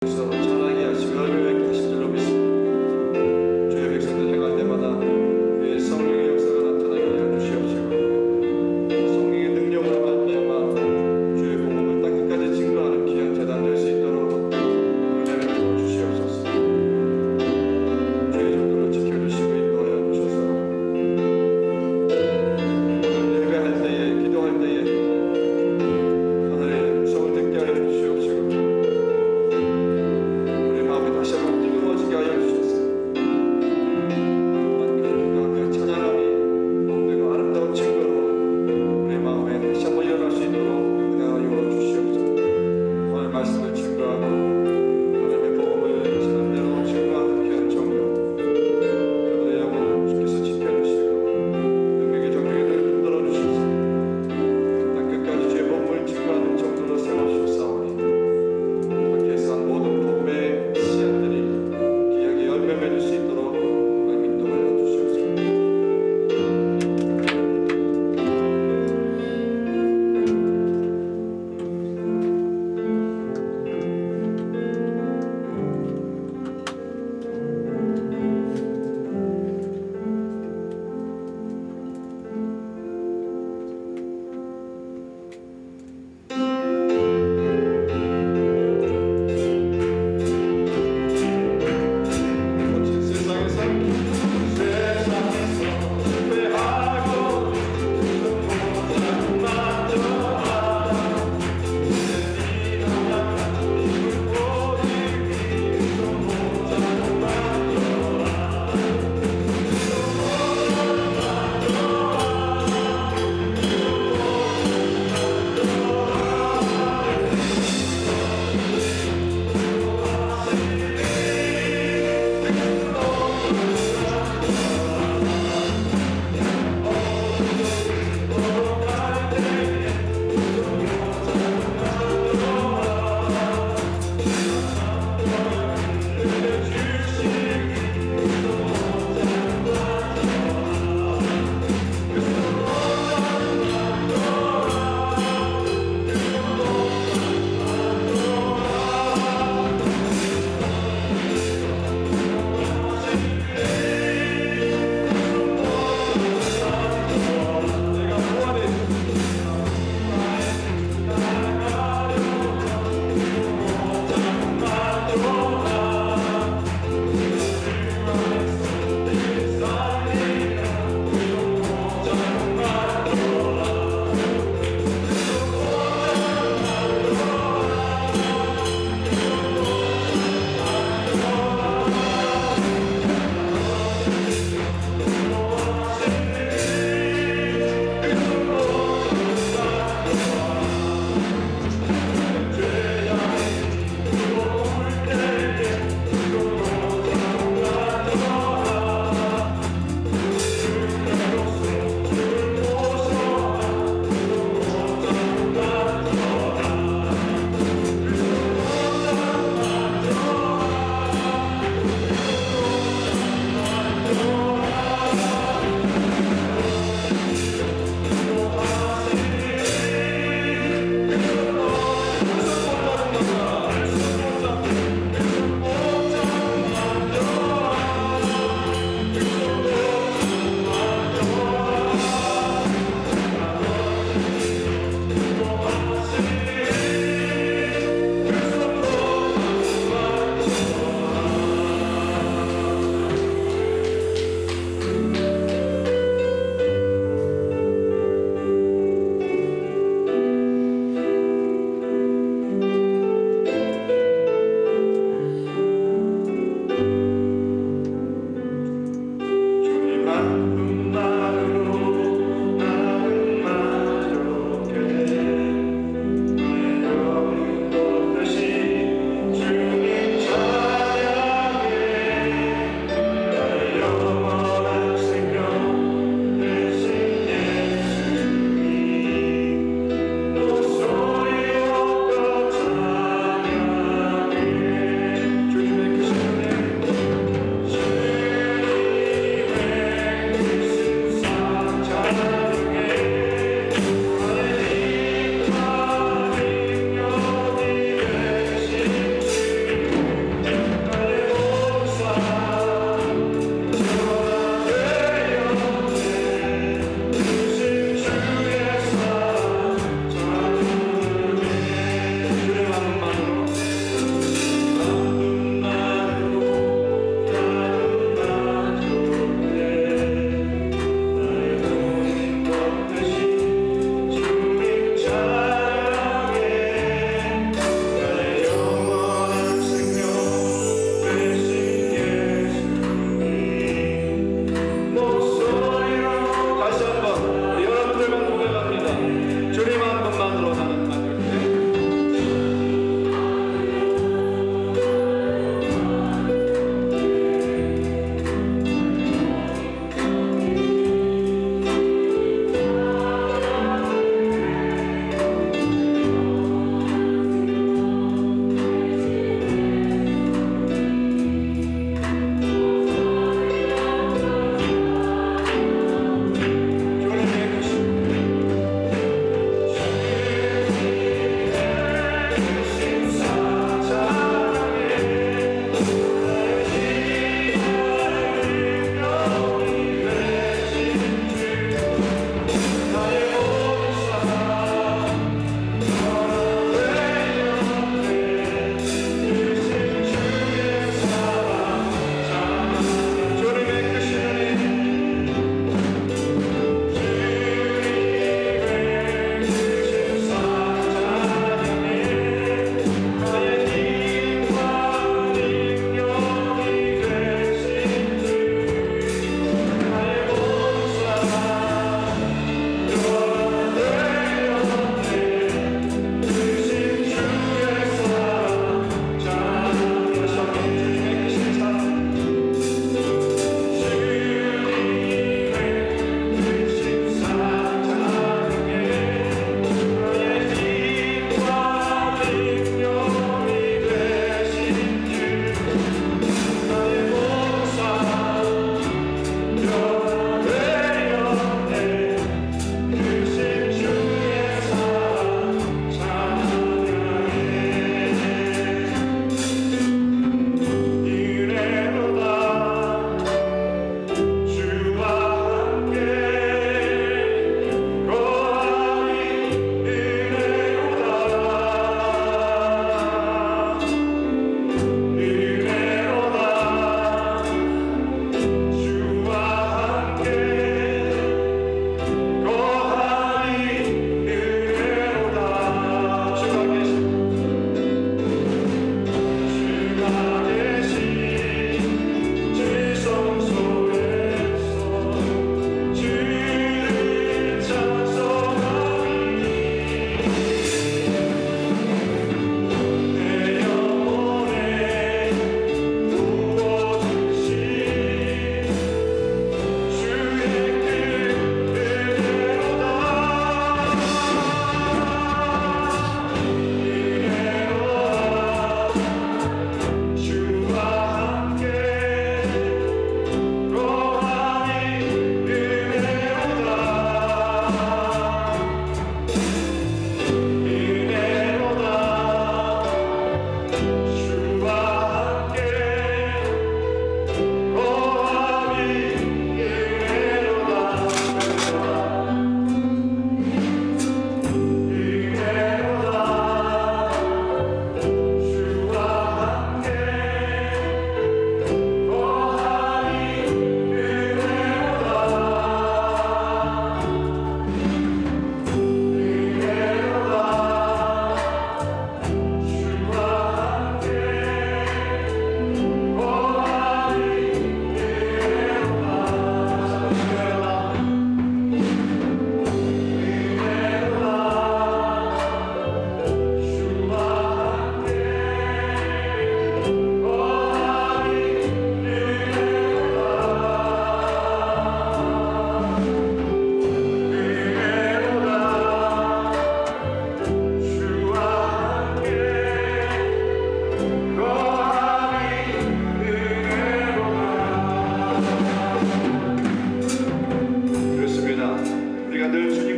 찬양이 하시며 이렇게 하신 줄로 믿습니다. 주의 백성들 행할 때마다 주의 성령의 역사가 나타나게 하여 주시옵시고 성령의 능력으로 말미암아 주의 복음을 땅끝까지 증거하는 귀한 재단 될 수 있도록 은혜를 부어 주시옵소서. 주의 종들을 지켜주시고 인도하여 주셔서 오늘 예배할 때에 기도할 때에 하늘의 음성을 듣게 하여 주시옵시고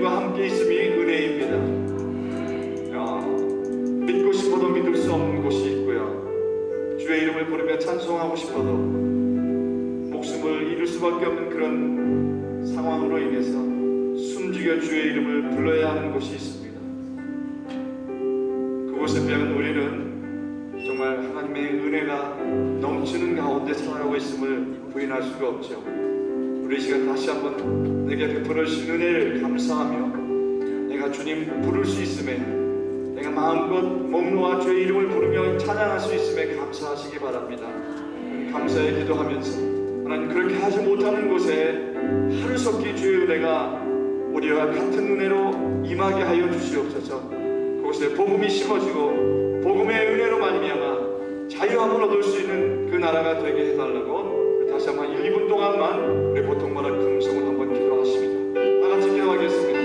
주님과 함께 있음이 은혜입니다. 믿고 싶어도 믿을 수 없는 곳이 있고요. 주의 이름을 부르며 찬송하고 싶어도 목숨을 잃을 수밖에 없는 그런 상황으로 인해서 숨죽여 주의 이름을 불러야 하는 곳이 있습니다. 그곳에 비하면 우리는 정말 하나님의 은혜가 넘치는 가운데 살아가고 있음을 부인할 수가 없죠. 우리 이 시간 다시 한번 내게 베풀어 주신 은혜를 감사하며 내가 주님 부를 수 있음에, 내가 마음껏 몸 놓아 주의 이름을 부르며 찬양할 수 있음에 감사하시기 바랍니다. 감사의 기도하면서 하나님, 그렇게 하지 못하는 곳에 하루속히 주의 은혜가 우리와 같은 은혜로 임하게 하여 주시옵소서. 그곳에 복음이 심어지고 복음의 은혜로 말미암아 자유함을 얻을 수 있는 그 나라가 되게 해달라고 다시 한번 1, 2분 동안만 우리 보통마다 금송을 한번 기도하십니다. 다 같이 기도하겠습니다.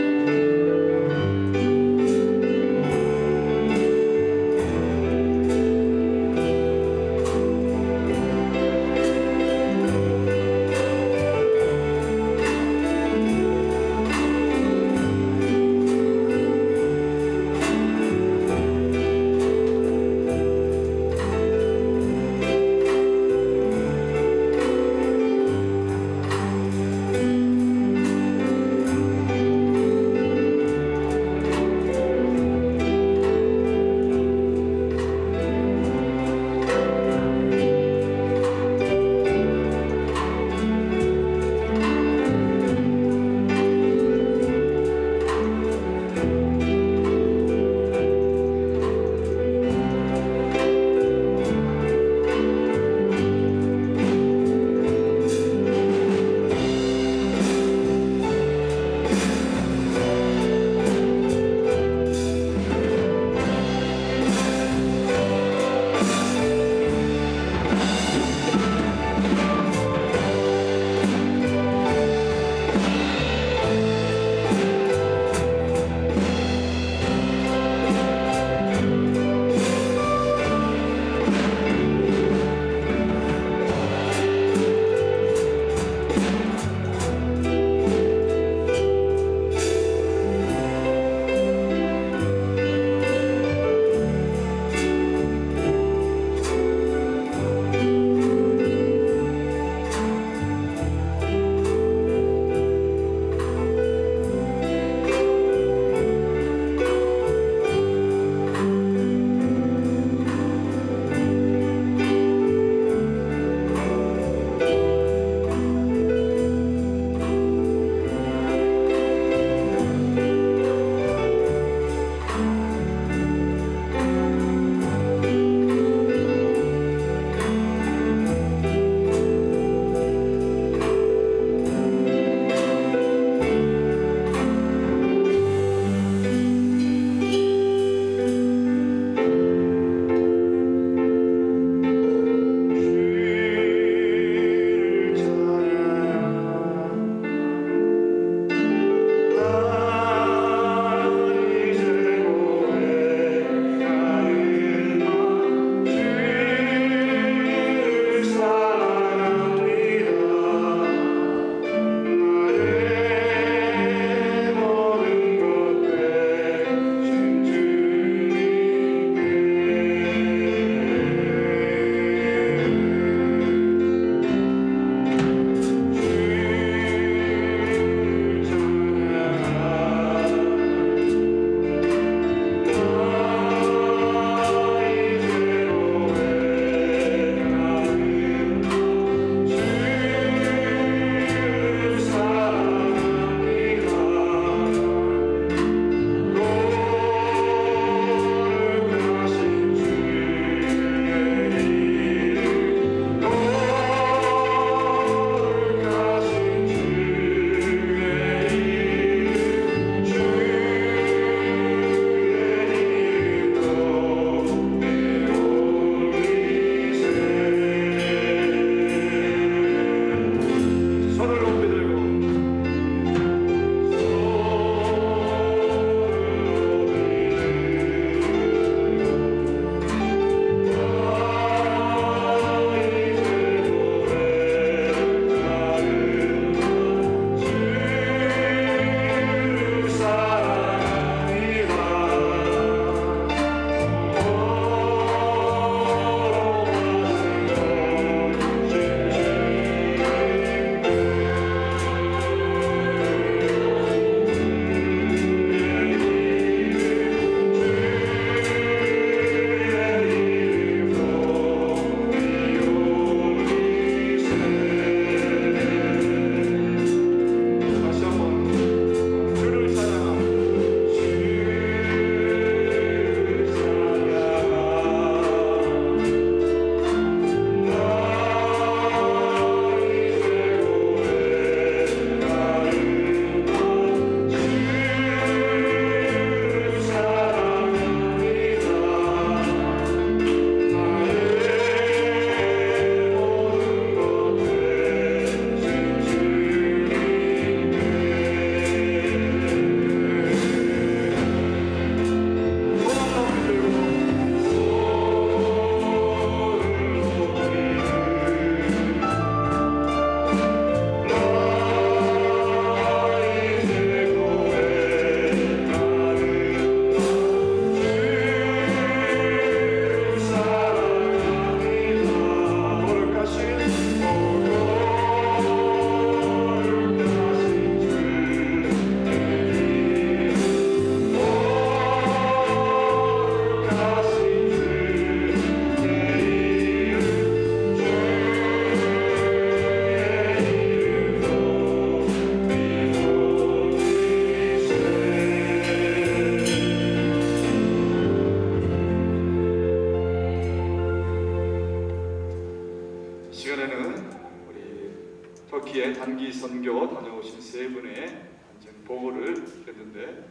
있는데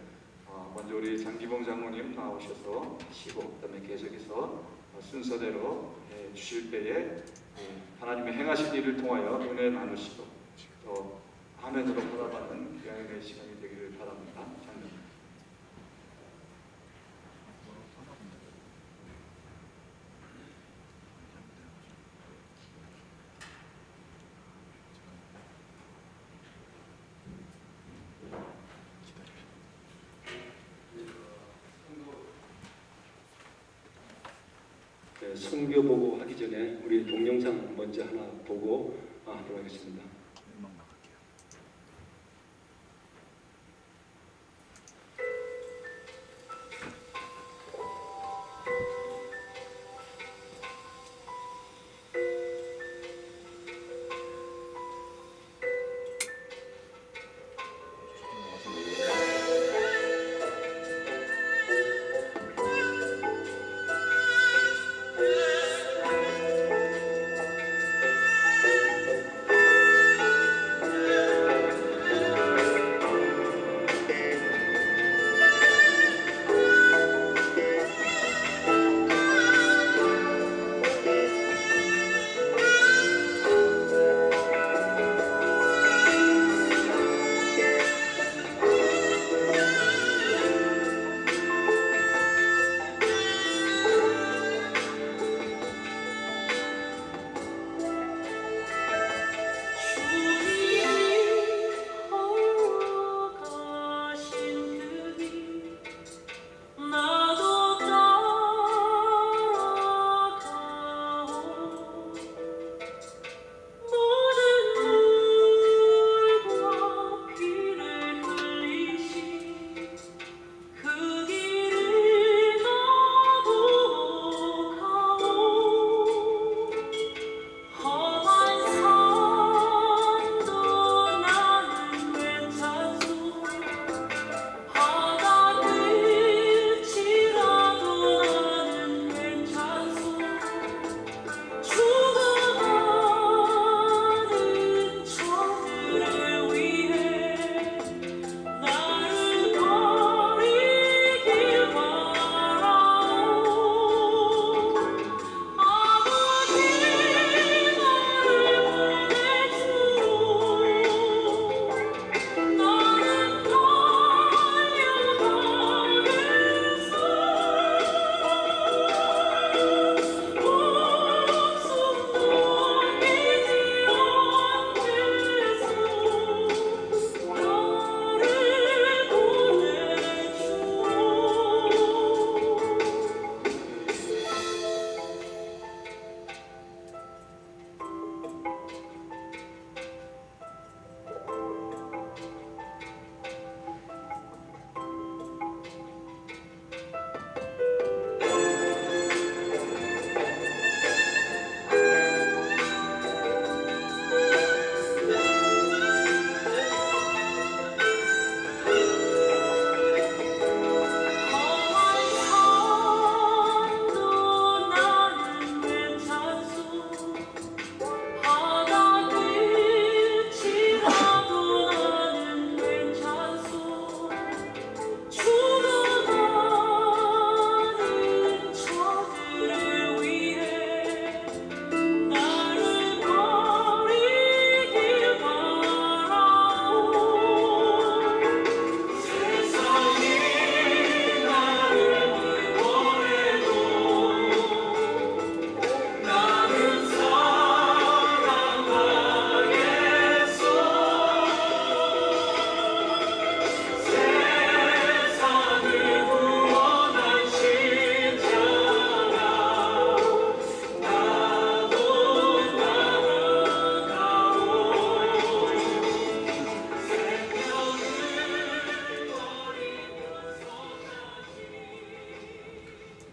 먼저 우리 장기봉 장모님 나오셔서 하시고 그다음에 계속해서 순서대로 주실 때에 하나님의 행하신 일을 통하여 은혜 나누시고 또 아멘으로 받아받는 귀한 시간이 되기를 바랍니다. 장님. 선교 보고 하기 전에 우리 동영상 먼저 하나 보고 하도록 하겠습니다.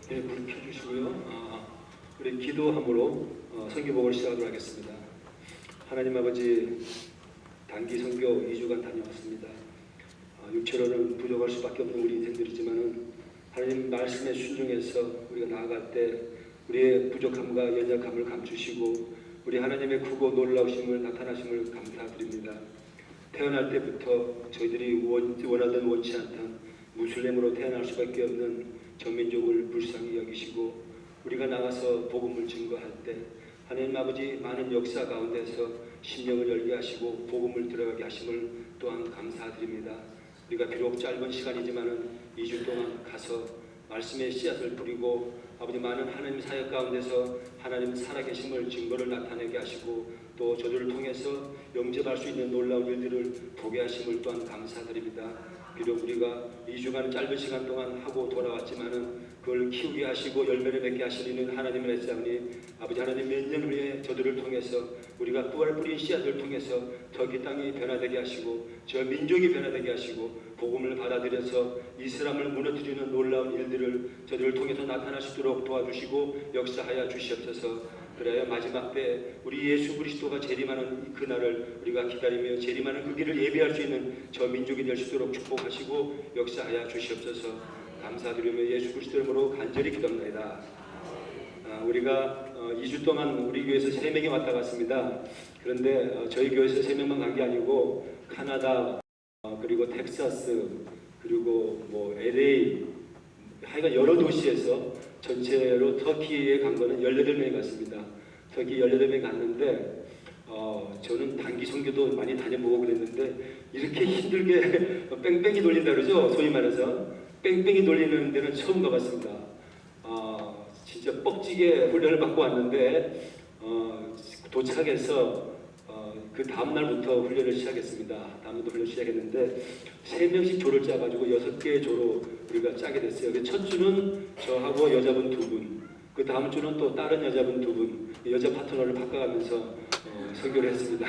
불 켜주시고요. 우리 기도함으로 선교복을 시작하도록 하겠습니다. 하나님 아버지, 단기 선교 2주간 다녀왔습니다. 육체로는 부족할 수밖에 없는 우리 인생들이지만은 하나님 말씀에 순종해서 우리가 나아갈 때 우리의 부족함과 연약함을 감추시고 우리 하나님의 크고 놀라우심을 나타나심을 감사드립니다. 태어날 때부터 저희들이 원하던 원치 않던 무슬림으로 태어날 수밖에 없는 저민족을 불쌍히 여기시고 우리가 나가서 복음을 증거할 때 하나님 아버지 많은 역사 가운데서 심령을 열게 하시고 복음을 들어가게 하심을 또한 감사드립니다. 우리가 비록 짧은 시간이지만은 2주 동안 가서 말씀의 씨앗을 뿌리고 아버지 많은 하나님 사역 가운데서 하나님 살아계심을 증거를 나타내게 하시고 또 저들을 통해서 영접할 수 있는 놀라운 일들을 보게 하심을 또한 감사드립니다. 비록 우리가 2주간 짧은 시간 동안 하고 돌아왔지만은 그걸 키우게 하시고 열매를 맺게 하시는 하나님의 냈사오니 아버지 하나님 몇 년 후에 저들을 통해서 우리가 뿌알 뿌린 씨앗을 통해서 저기 땅이 변화되게 하시고 저 민족이 변화되게 하시고 복음을 받아들여서 이스라엘을 무너뜨리는 놀라운 일들을 저들을 통해서 나타날 수 있도록 도와주시고 역사하여 주시옵소서. 그래야 마지막 때 우리 예수 그리스도가 재림하는 그날을 우리가 기다리며 재림하는 그 길을 예비할 수 있는 저 민족이 될 수 있도록 축복하시고 역사하여 주시옵소서. 감사드리며 예수 그리스도 이름으로 간절히 기도합니다. 우리가 2주 동안 우리 교회에서 3명이 왔다 갔습니다. 그런데 저희 교회에서 3명만 간 게 아니고 카나다 그리고 텍사스 그리고 뭐 LA 하여간 여러 도시에서 전체로 터키에 간 거는 18명이 갔습니다. 터키 18명이 갔는데 저는 단기 선교도 많이 다녀보고 그랬는데 이렇게 힘들게 뺑뺑이 돌린다 그러죠. 소위 말해서 뺑뺑이 돌리는 데는 처음 가봤습니다. 진짜 뻑지게 훈련을 받고 왔는데 도착해서 그 다음날부터 훈련을 시작했습니다. 다음날부터 훈련을 시작했는데 3명씩 조를 짜가지고 6개의 조로 우리가 짜게 됐어요. 첫 주는 저하고 여자분 2분, 그 다음 주는 또 다른 여자분 2분, 여자 파트너를 바꿔가면서 설교를 했습니다.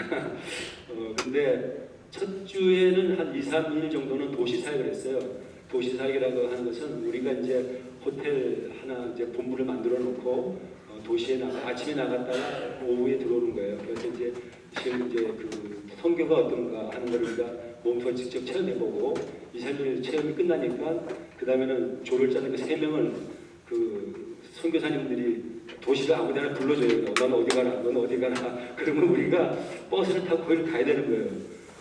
근데 첫 주에는 한 2, 3일 정도는 도시 사역을 했어요. 도시 사역이라고 하는 것은 우리가 이제 호텔 하나 이제 본부를 만들어 놓고 도시에 아침에 나갔다가 오후에 들어오는 거예요. 그래서 이제 지금 이제 그 선교가 어떤가 하는 걸 우리가 몸소 직접 체험해보고 2, 3일 체험이 끝나니까 그 다음에는 조를 짜는 그 3명을 그 선교사님들이 도시를 아무데나 불러줘요. 넌 어디 가나, 넌 어디 가나. 그러면 우리가 버스를 타고 거기를 가야 되는 거예요.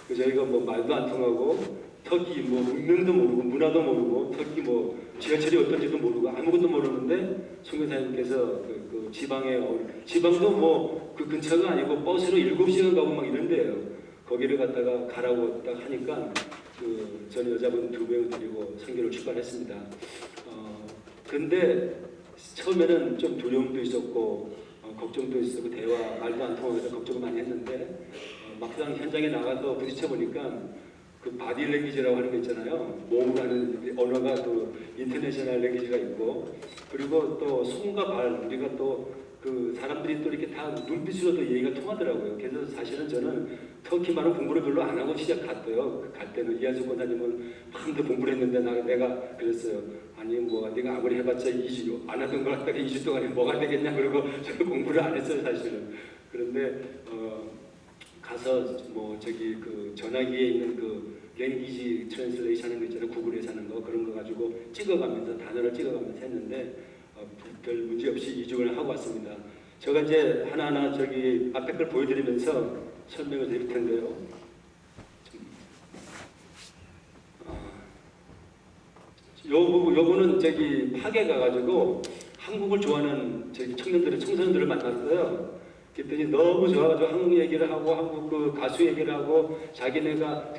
그래서 저희가 뭐 말도 안 통하고 터키 뭐 문명도 모르고 문화도 모르고 터키 뭐 지하철이 어떤지도 모르고 아무것도 모르는데 선교사님께서 그 지방도 뭐 그 근처가 아니고 버스로 7시간 가고 막 이런데요. 거기를 갔다가 가라고 딱 하니까 그 전 여자분 2명 데리고 선교를 출발했습니다. 근데 처음에는 좀 두려움도 있었고 걱정도 있었고 대화 말도 안 통해서 걱정을 많이 했는데 막상 현장에 나가서 부딪혀 보니까 그 바디 랭귀지라고 하는 게 있잖아요. 몸으로 하는 언어가 또 인터내셔널 랭귀지가 있고 그리고 또 손과 발 우리가 또 그 사람들이 또 이렇게 다 눈빛으로도 얘기가 통하더라고요. 그래서 사실은 저는 터키말은 공부를 별로 안 하고 시작 갔어요. 갈 때는 이한수 권사님은 밤새 공부를 했는데 내가 그랬어요. 아니 뭐 네가 아무리 해봤자 2주 안 하던 걸 갖다가 2주 동안에 뭐가 되겠냐 그러고 저는 공부를 안 했어요 사실은. 그런데 가서 뭐 저기 그 전화기에 있는 그 랭귀지 트랜슬레이션 하는 거 있잖아요. 구글에서 하는 거 그런 거 가지고 찍어가면서 단어를 찍어가면서 했는데 별 문제 없이 2주간을 하고 왔습니다. 제가 이제 하나하나 저기 앞에 걸 보여드리면서 설명을 드릴 텐데요. 요거는 저기 파괴 가가지고 한국을 좋아하는 저기 청소년들을 만났어요. 그랬더니 너무 좋아가지고 한국 얘기를 하고 한국 그 가수 얘기를 하고 자기네가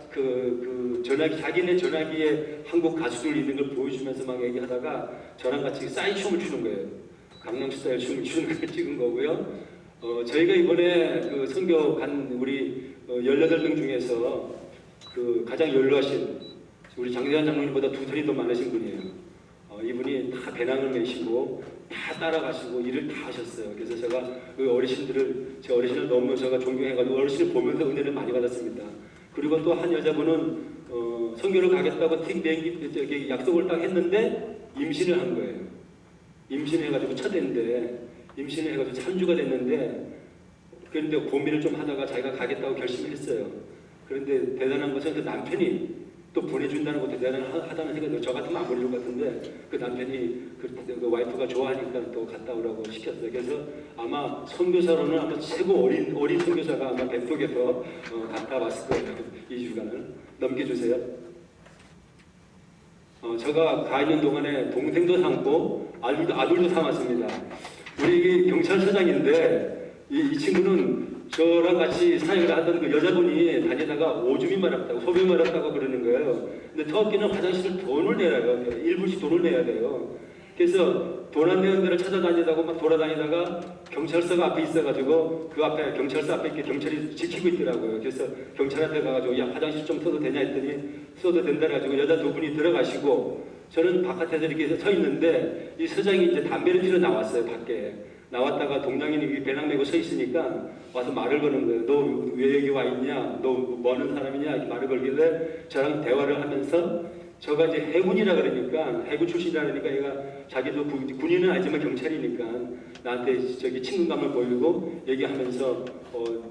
자기네 전화기에 한국 가수들 있는 걸 보여주면서 막 얘기하다가 저랑 같이 싸이 춤을 추는 거예요. 강남 스타일 춤을 추는 걸 찍은 거고요. 저희가 이번에 그 선교 간 우리 18명 중에서 그 가장 연로하신 우리 장대환 장로님보다 2살이 더 많으신 분이에요. 이분이 다 배낭을 메시고 다 따라가시고 일을 다 하셨어요. 그래서 제가 그 제 어르신을 너무 제가 존경해가지고 어르신을 보면서 은혜를 많이 받았습니다. 그리고 또 한 여자분은 선교를 가겠다고 비행기 약속을 딱 했는데 임신을 한 거예요. 임신해가지고 첫 애인데 임신을 해가지고 3주가 됐는데 그런데 고민을 좀 하다가 자기가 가겠다고 결심을 했어요. 그런데 대단한 것은 그 남편이 또 보내준다는 것도 대단하다는 생각이 들어요. 저 같으면 안 보내줄 것 같은데 그 남편이 그 와이프가 좋아하니까 또 갔다 오라고 시켰어요. 그래서 아마 선교사로는 아마 최고 어린 선교사가 아마 뱃속에서 갔다 왔을 거예요. 2주간을 넘겨주세요. 제가 가 있는 동안에 동생도 삼고 아들도 삼았습니다. 우리 경찰서장인데 이 친구는 저랑 같이 사역을 하던 그 여자분이 다니다가 오줌이 마렵다고 소변이 마렵다고 그러는 거예요. 근데 터키는 화장실을 돈을 내라요. 1불씩 돈을 내야 돼요. 그래서 돈 안 내는 데를 찾아다니다가 막 돌아다니다가 경찰서가 앞에 있어가지고 그 앞에 경찰서 앞에 이렇게 경찰이 지키고 있더라고요. 그래서 경찰한테 가가지고 야 화장실 좀 써도 되냐 했더니 써도 된다 해가지고 여자 두 분이 들어가시고 저는 바깥에서 이렇게 서 있는데 이 서장이 이제 담배를 피러 나왔어요. 밖에 나왔다가 동장인이 배낭 메고 서 있으니까 와서 말을 거는 거예요. 너 왜 여기 와 있냐? 너 뭐 하는 사람이냐? 이렇게 말을 걸길래 저랑 대화를 하면서 저가 이제 해군이라 그러니까 해군 출신이라 그러니까 얘가 자기도 군인은 아니지만 경찰이니까 나한테 저기 친근감을 보이고 얘기하면서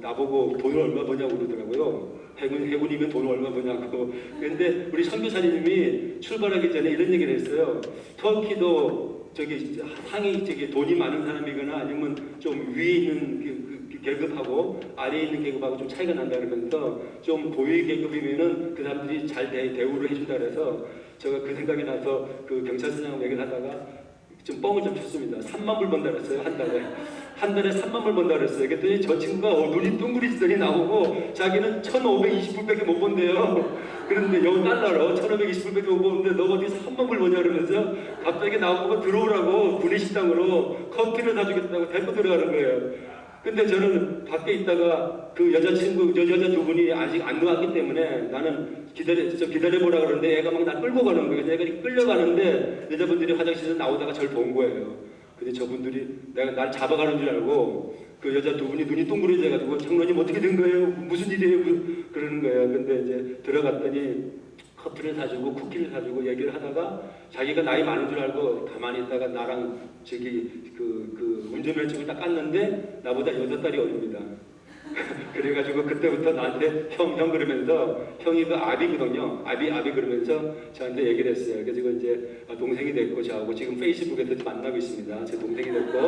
나보고 돈을 얼마 버냐고 그러더라고요. 해군이면 돈을 얼마 버냐고. 그런데 우리 선교사님이 출발하기 전에 이런 얘기를 했어요. 터키도 저기 상위 저기 돈이 많은 사람이거나 아니면 좀 위에 있는 그 계급하고 아래에 있는 계급하고 좀 차이가 난다 그러면서 좀 고위 계급이면은 그 사람들이 잘 대우를 해준다 그래서 제가 그 생각이 나서 그 경찰서장 얘기를 하다가 좀 뻥을 좀 쳤습니다. 3만 불 번다 그랬어요. 한 달에 3만 불 번다 그랬어요. 그랬더니 저 친구가 눈이 둥그리지더니 나오고 자기는 1,520불밖에 못 번대요. 그런데 여기 달러로 1,520불밖에 못 버는데 너 어디 3만 불 버냐 그러면서 갑자기 나보고 들어오라고 구내식당으로 커피를 사주겠다고 데리고 들어가는 거예요. 근데 저는 밖에 있다가 그 여자 두 분이 아직 안 들어왔기 때문에 나는 기다려보라 그러는데 얘가 막 나 끌고 가는 거예요. 내가 이렇게 끌려가는데 여자분들이 화장실에서 나오다가 저를 본 거예요. 근데 저분들이 내가 날 잡아가는 줄 알고 그 여자 두 분이 눈이 둥그러져가지고 장로님 어떻게 된 거예요? 무슨 일이에요? 그러는 거예요. 근데 이제 들어갔더니 커피를 사주고 쿠키를 사주고 얘기를 하다가 자기가 나이 많은 줄 알고 가만히 있다가 나랑 저기 그 운전면허증을 딱 깠는데 나보다 6살이 어립니다. 그래가지고 그때부터 나한테 형 그러면서 형이 그 아비거든요. 아비 그러면서 저한테 얘기를 했어요. 그래서 이제 동생이 됐고 저하고 지금 페이스북에서 만나고 있습니다. 제 동생이 됐고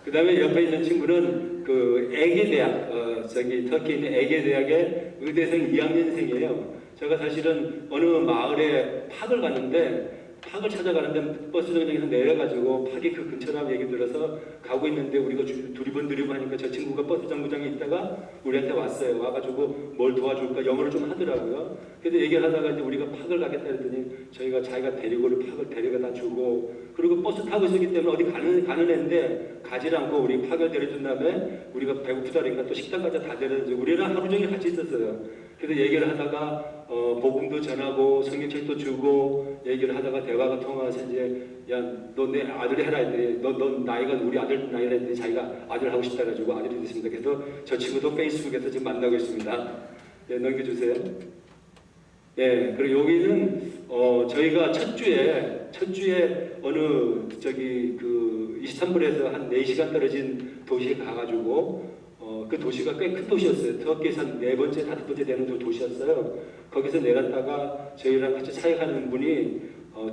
그 다음에 옆에 있는 친구는 그 에게대학 저기 터키에 있는 에게대학의 의대생 2학년생이에요. 제가 사실은 어느 마을에 팍을 갔는데 팍을 찾아가는데 버스 정류장에서 내려가지고 팍이 그 근처라고 얘기 들어서 가고 있는데 우리가 두리번 하니까 저 친구가 버스 정류장에 있다가 우리한테 왔어요. 와가지고 뭘 도와줄까 영어를 좀 하더라고요. 그래서 얘기를 하다가 이제 우리가 팍을 가겠다 했더니 자기가 데리고를 팍을 데려다 주고 그리고 버스 타고 있었기 때문에 어디 가는 애인데 가지 않고 우리 팍을 데려준 다음에 우리가 배고프다니까 또 식당까지 다 데려다주고 우리는 하루 종일 같이 있었어요. 그래서 얘기를 하다가 복음도 전하고 성경책도 주고 얘기를 하다가 대화가 통화해서 이제 야 너 내 아들이 해라 했더니 너 나이가 우리 아들 나이라 했더니 자기가 아들 하고 싶다 해가지고 아들이 됐습니다. 그래서 저 친구도 페이스북에서 지금 만나고 있습니다. 네, 넘겨주세요. 네, 그리고 여기는 저희가 첫 주에 어느 저기 그 이스탄불에서 한 4시간 떨어진 도시에 가가지고 그 도시가 꽤 큰 도시였어요. 터키에서 한 4번째, 5번째 되는 도시였어요. 거기서 내렸다가 저희랑 같이 사역하는 분이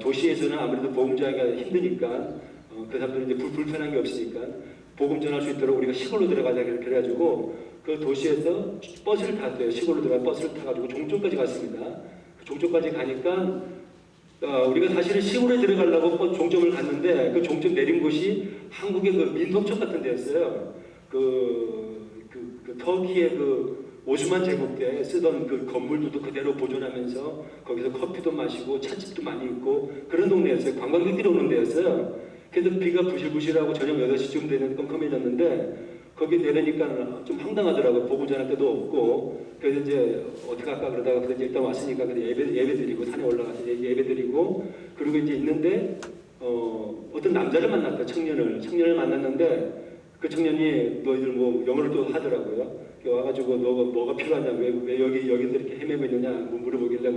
도시에서는 아무래도 복음 전하기가 힘드니까 그 사람들은 이제 불편한 게 없으니까 복음 전할 수 있도록 우리가 시골로 들어가자 이렇게 해가지고 그 도시에서 버스를 탔어요. 시골로 들어가 버스를 타가지고 종점까지 갔습니다. 그 종점까지 가니까 우리가 사실은 시골에 들어가려고 종점을 갔는데 그 종점 내린 곳이 한국의 그 민속촌 같은 데였어요. 그 터키의 그 오스만 제국 때 쓰던 그 건물들도 그대로 보존하면서 거기서 커피도 마시고 찻집도 많이 있고 그런 동네였어요. 관광객들이 오는 데였어요. 그래서 비가 부실부실하고 저녁 8시쯤 되는 깜깜해졌는데 거기 내리니까 좀 황당하더라고요. 보고 전할 때도 없고 그래서 이제 어떻게 할까 그러다가 그래서 일단 왔으니까 예배 드리고 산에 올라가서 예배 드리고 그리고 이제 있는데 어떤 남자를 만났다. 청년을 만났는데 그 청년이 너희들 뭐 영어를 또 하더라고요. 와가지고 너가 뭐가 필요하냐, 왜 여기서 이렇게 헤매고 있느냐 물어보길래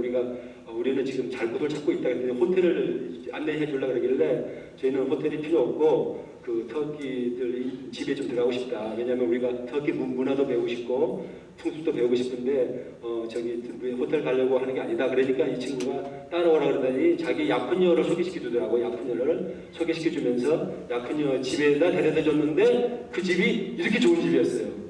우리는 지금 잘 곳을 찾고 있다 했더니 호텔을 안내해 주려고 그러길래 저희는 호텔이 필요 없고 그 터키들이 집에 좀 들어가고 싶다. 왜냐하면 우리가 터키 문화도 배우고 싶고 풍습도 배우고 싶은데 저기 호텔 가려고 하는 게 아니다. 그러니까 이 친구가 따라오라 그러더니 자기 약혼녀를 소개시켜주더라고. 약혼녀를 소개시켜주면서 약혼녀 집에다 데려다 줬는데 그 집이 이렇게 좋은 집이었어요.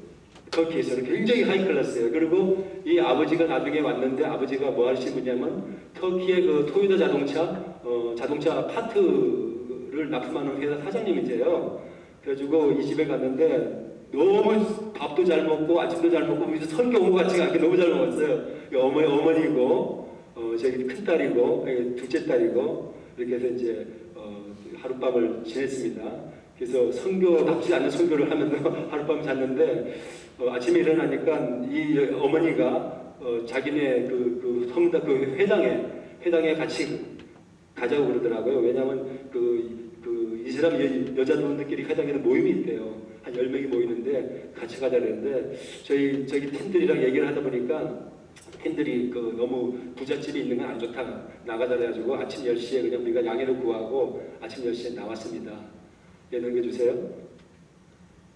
터키에서는 굉장히 하이클래스예요. 그리고 이 아버지가 나중에 왔는데 아버지가 뭐 하시는 분이냐면 터키의 그 토요타 자동차 파트를 납품하는 회사 사장님이세요. 그래가지고 이 집에 갔는데 너무 밥도 잘 먹고 아침도 잘 먹고 그래서 설교 온 것 같지가 않게 너무 잘 먹었어요. 어머니고 저기 큰 딸이고 둘째 딸이고 이렇게 해서 이제 하룻밤을 지냈습니다. 그래서 선교답지 않은 선교를 하면서 하룻밤 잤는데 아침에 일어나니까 이 어머니가 자기네 그 성당 그 회당에 같이 가자고 그러더라고요. 왜냐하면 그 이슬람 여자분들끼리 회당에는 모임이 있대요. 한 10명이 모이는데 같이 가자 그랬는데 저희 팀들이랑 얘기를 하다 보니까 팀들이 너무 부잣집이 있는 건 안 좋다. 나가자 그래가지고 아침 10시에 그냥 우리가 양해를 구하고 아침 10시에 나왔습니다. 예, 넘겨주세요.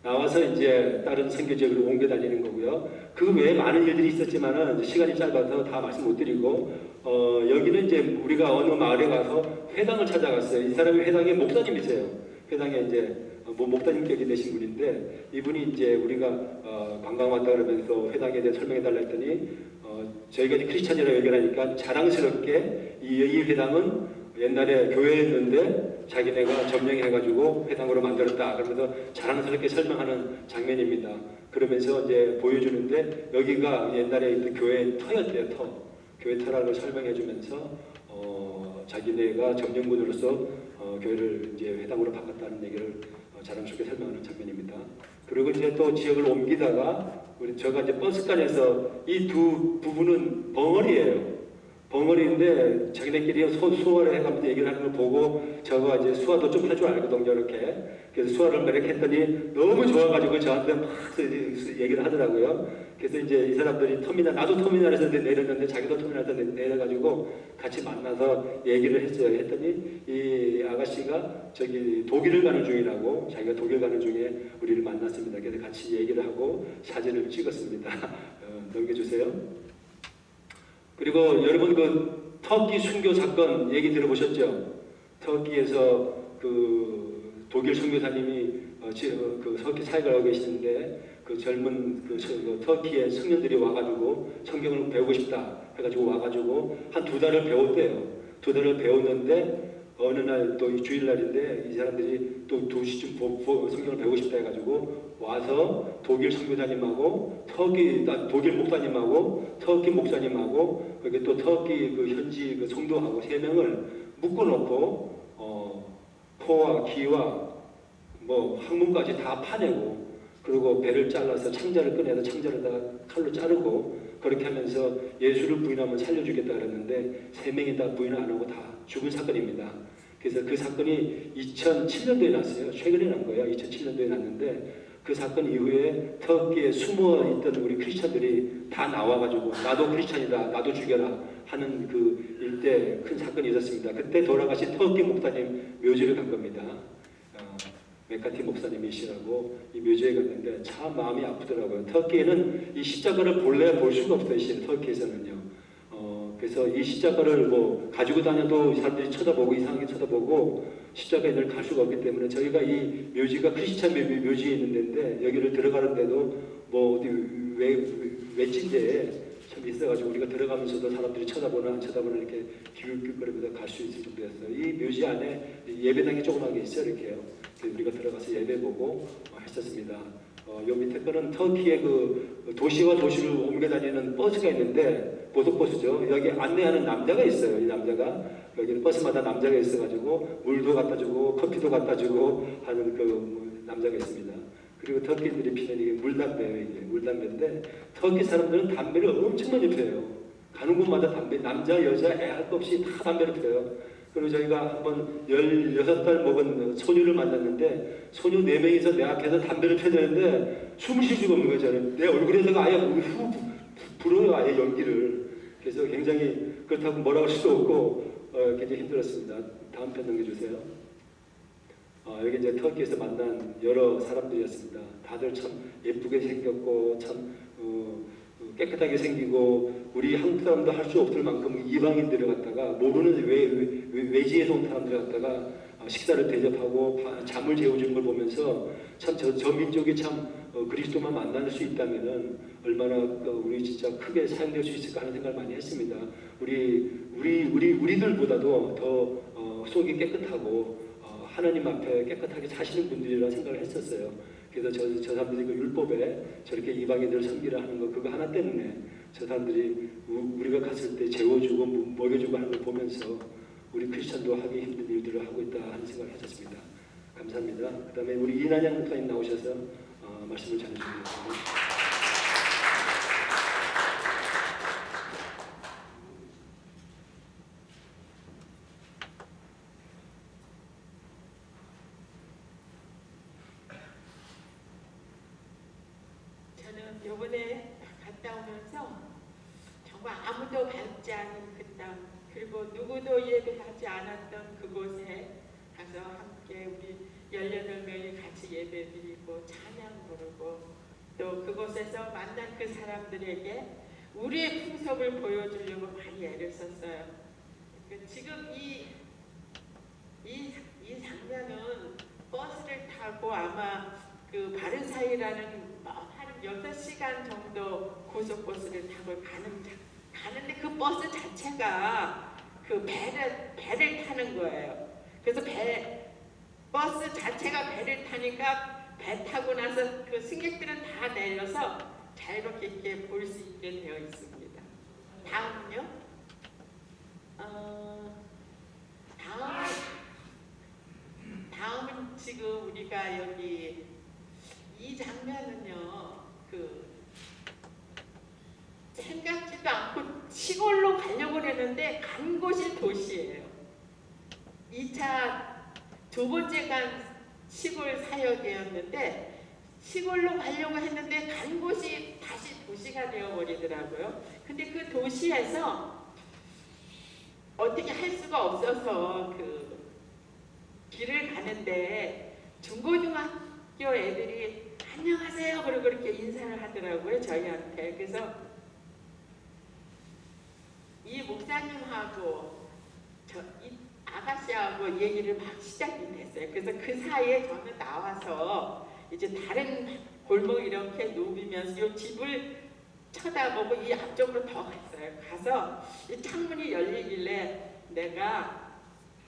나와서 이제 다른 선교 지역으로 옮겨 다니는 거고요. 그 외에 많은 일들이 있었지만은 시간이 짧아서 다 말씀 못 드리고 여기는 이제 우리가 어느 마을에 가서 회당을 찾아갔어요. 이 사람이 회당의 목사님이세요. 회당에 이제 목사님격이 되신 분인데 이분이 이제 우리가 관광 왔다 그러면서 회당에 대해 설명해 달라 했더니 저희가 이제 크리스찬이라고 얘기하니까 자랑스럽게 이 회당은 옛날에 교회였는데 자기네가 점령해가지고 회당으로 만들었다. 그러면서 자랑스럽게 설명하는 장면입니다. 그러면서 이제 보여주는데 여기가 옛날에 있던 교회의 터였대요. 교회 터라고 설명해주면서 자기네가 점령군으로서 교회를 이제 회당으로 바꿨다는 얘기를 자랑스럽게 설명하는 장면입니다. 그리고 이제 또 지역을 옮기다가 제가 이제 버스간에서 이 두 부부는 벙어리예요. 벙어리인데 자기네끼리 수화를 해가면서 얘기를 하는 걸 보고 저가 이제 수화도 좀 할 줄 알거든요. 이렇게. 그래서 수화를 막 이렇게 했더니 너무 좋아가지고 저한테 막 얘기를 하더라고요. 그래서 이제 이 사람들이 나도 터미널에서 내렸는데 자기도 터미널에서 내려가지고 같이 만나서 얘기를 했어요. 했더니 이 아가씨가 저기 독일을 가는 중이라고 자기가 독일 가는 중에 우리를 만났습니다. 그래서 같이 얘기를 하고 사진을 찍었습니다. 넘겨주세요. 그리고 여러분 그 터키 순교 사건 얘기 들어보셨죠? 터키에서 그 독일 선교사님이 그 터키 사역을 하고 계시는데 그 젊은 그 터키의 청년들이 와가지고 성경을 배우고 싶다 해가지고 와가지고 한 2달을 배웠대요. 2달을 배웠는데 어느 날 또 주일날인데 이 사람들이 또 2시쯤 성경을 배우고 싶다 해가지고 와서 독일 선교사님하고 독일 목사님하고 터키 목사님하고 거기 또 터키 그 현지 그 성도하고 3명을 묶어놓고 포와 기와 뭐 학문까지 다 파내고 그리고 배를 잘라서 창자를 꺼내서 창자를다가 칼로 자르고 그렇게 하면서 예수를 부인하면 살려주겠다 그랬는데 3명이 다 부인을 안 하고 다 죽은 사건입니다. 그래서 그 사건이 2007년도에 났어요. 최근에 난 거예요. 2007년도에 났는데 그 사건 이후에 터키에 숨어있던 우리 크리스찬들이 다 나와가지고 나도 크리스찬이다, 나도 죽여라 하는 그 일대 큰 사건이 있었습니다. 그때 돌아가신 터키 목사님 묘지를 간 겁니다. 메카티 목사님이시라고 이 묘지에 갔는데 참 마음이 아프더라고요. 터키에는 이 십자가를 본래 볼 수가 없어요. 터키에서는요. 그래서 이 십자가를 뭐 가지고 다녀도 사람들이 쳐다보고 이상하게 쳐다보고 십자가에 늘 갈 수가 없기 때문에 저희가 이 묘지가 크리스찬 묘지에 있는 데인데 여기를 들어가는데도 뭐 어디 외진데에 참 있어가지고 우리가 들어가면서도 사람들이 쳐다보나 안 쳐다보나 이렇게 기울기거리면서 갈 수 있을 정도였어요. 이 묘지 안에 예배당이 조그맣게 있어요. 이렇게요. 그래서 우리가 들어가서 예배 보고 했었습니다. 요 밑에 거는 터키의 그 도시와 도시를 옮겨 다니는 버스가 있는데 고속버스죠. 여기 안내하는 남자가 있어요. 이 남자가 여기는 버스마다 남자가 있어가지고 물도 갖다 주고 커피도 갖다 주고 하는 그 남자가 있습니다. 그리고 터키들이 피는 이게 물담배예요. 이게 물담배인데 터키 사람들은 담배를 엄청 많이 피워요. 가는 곳마다 담배, 남자 여자 애 할 것 없이 다 담배를 피워요. 그리고 저희가 한번 16살 먹은 소녀를 만났는데 소녀 4명이서 내 앞에서 담배를 펴대는데 숨을 쉴 수가 없는 거예요. 저는 내 얼굴에다가 아예 후 불어요. 아예 연기를. 그래서 굉장히 그렇다고 뭐라고 할 수도 없고 굉장히 힘들었습니다. 다음 편 넘겨주세요. 여기 이제 터키에서 만난 여러 사람들이었습니다. 다들 참 예쁘게 생겼고 참 깨끗하게 생기고 우리 한국 사람도 할 수 없을 만큼 이방인들을 갖다가 모르는 외지에서 온 사람들을 갖다가 식사를 대접하고 잠을 재워주는 걸 보면서 참 저 민족이 참 그리스도만 만날 수 있다면은 얼마나 우리 진짜 크게 사용될 수 있을까 하는 생각을 많이 했습니다. 우리들보다도 더 속이 깨끗하고 하나님 앞에 깨끗하게 사시는 분들이라 생각을 했었어요. 그래서 저 사람들이 그 율법에 저렇게 이방인들을 섬기라 하는 거 그거 하나 때문에 저 사람들이 우리가 갔을 때 재워주고 먹여주고 하는 걸 보면서 우리 크리스천도 하기 힘든 일들을 하고 있다 하는 생각을 했었습니다. 감사합니다. 그 다음에 우리 이난양 목사님 나오셔서 말씀을 전해주시겠습니다. 저는 요번에 갔다 오면서 정말 아무도 밟지 않은 그 땅, 그리고 누구도 예배하지 않았던 그곳에 가서 함께 우리 18명이 같이 예배 드리고 찬양 부르고 또 그곳에서 만난 그 사람들에게 우리의 풍속을 보여주려고 많이 애를 썼어요. 지금 이 장면은 버스를 타고 아마 그 바르사이라는 한 6시간 정도 고속버스를 타고 가는데 그 버스 자체가 그 배를 타는 거예요. 그래서 버스 자체가 배를 타니까 배 타고 나서 그 승객들은 다 내려서 자유롭게 이렇게 볼 수 있게 되어 있습니다. 다음은요. 다음은 지금 우리가 여기 이 장면은요. 생각지도 않고 시골로 가려고 했는데 간 곳이 도시예요. 2차 두 번째 간 시골 사역이었는데 시골로 가려고 했는데 간 곳이 다시 도시가 되어버리더라고요. 근데 그 도시에서 어떻게 할 수가 없어서 그 길을 가는데 중고등학교 애들이 안녕하세요 그러고 그렇게 인사를 하더라고요 저희한테. 그래서 이 목사님하고 이 아가씨하고 얘기를 막 시작이 됐어요. 그래서 그 사이에 저는 나와서 이제 다른 골목 이렇게 누비면서 이 집을 쳐다보고 이 앞쪽으로 더 갔어요. 가서 이 창문이 열리길래 내가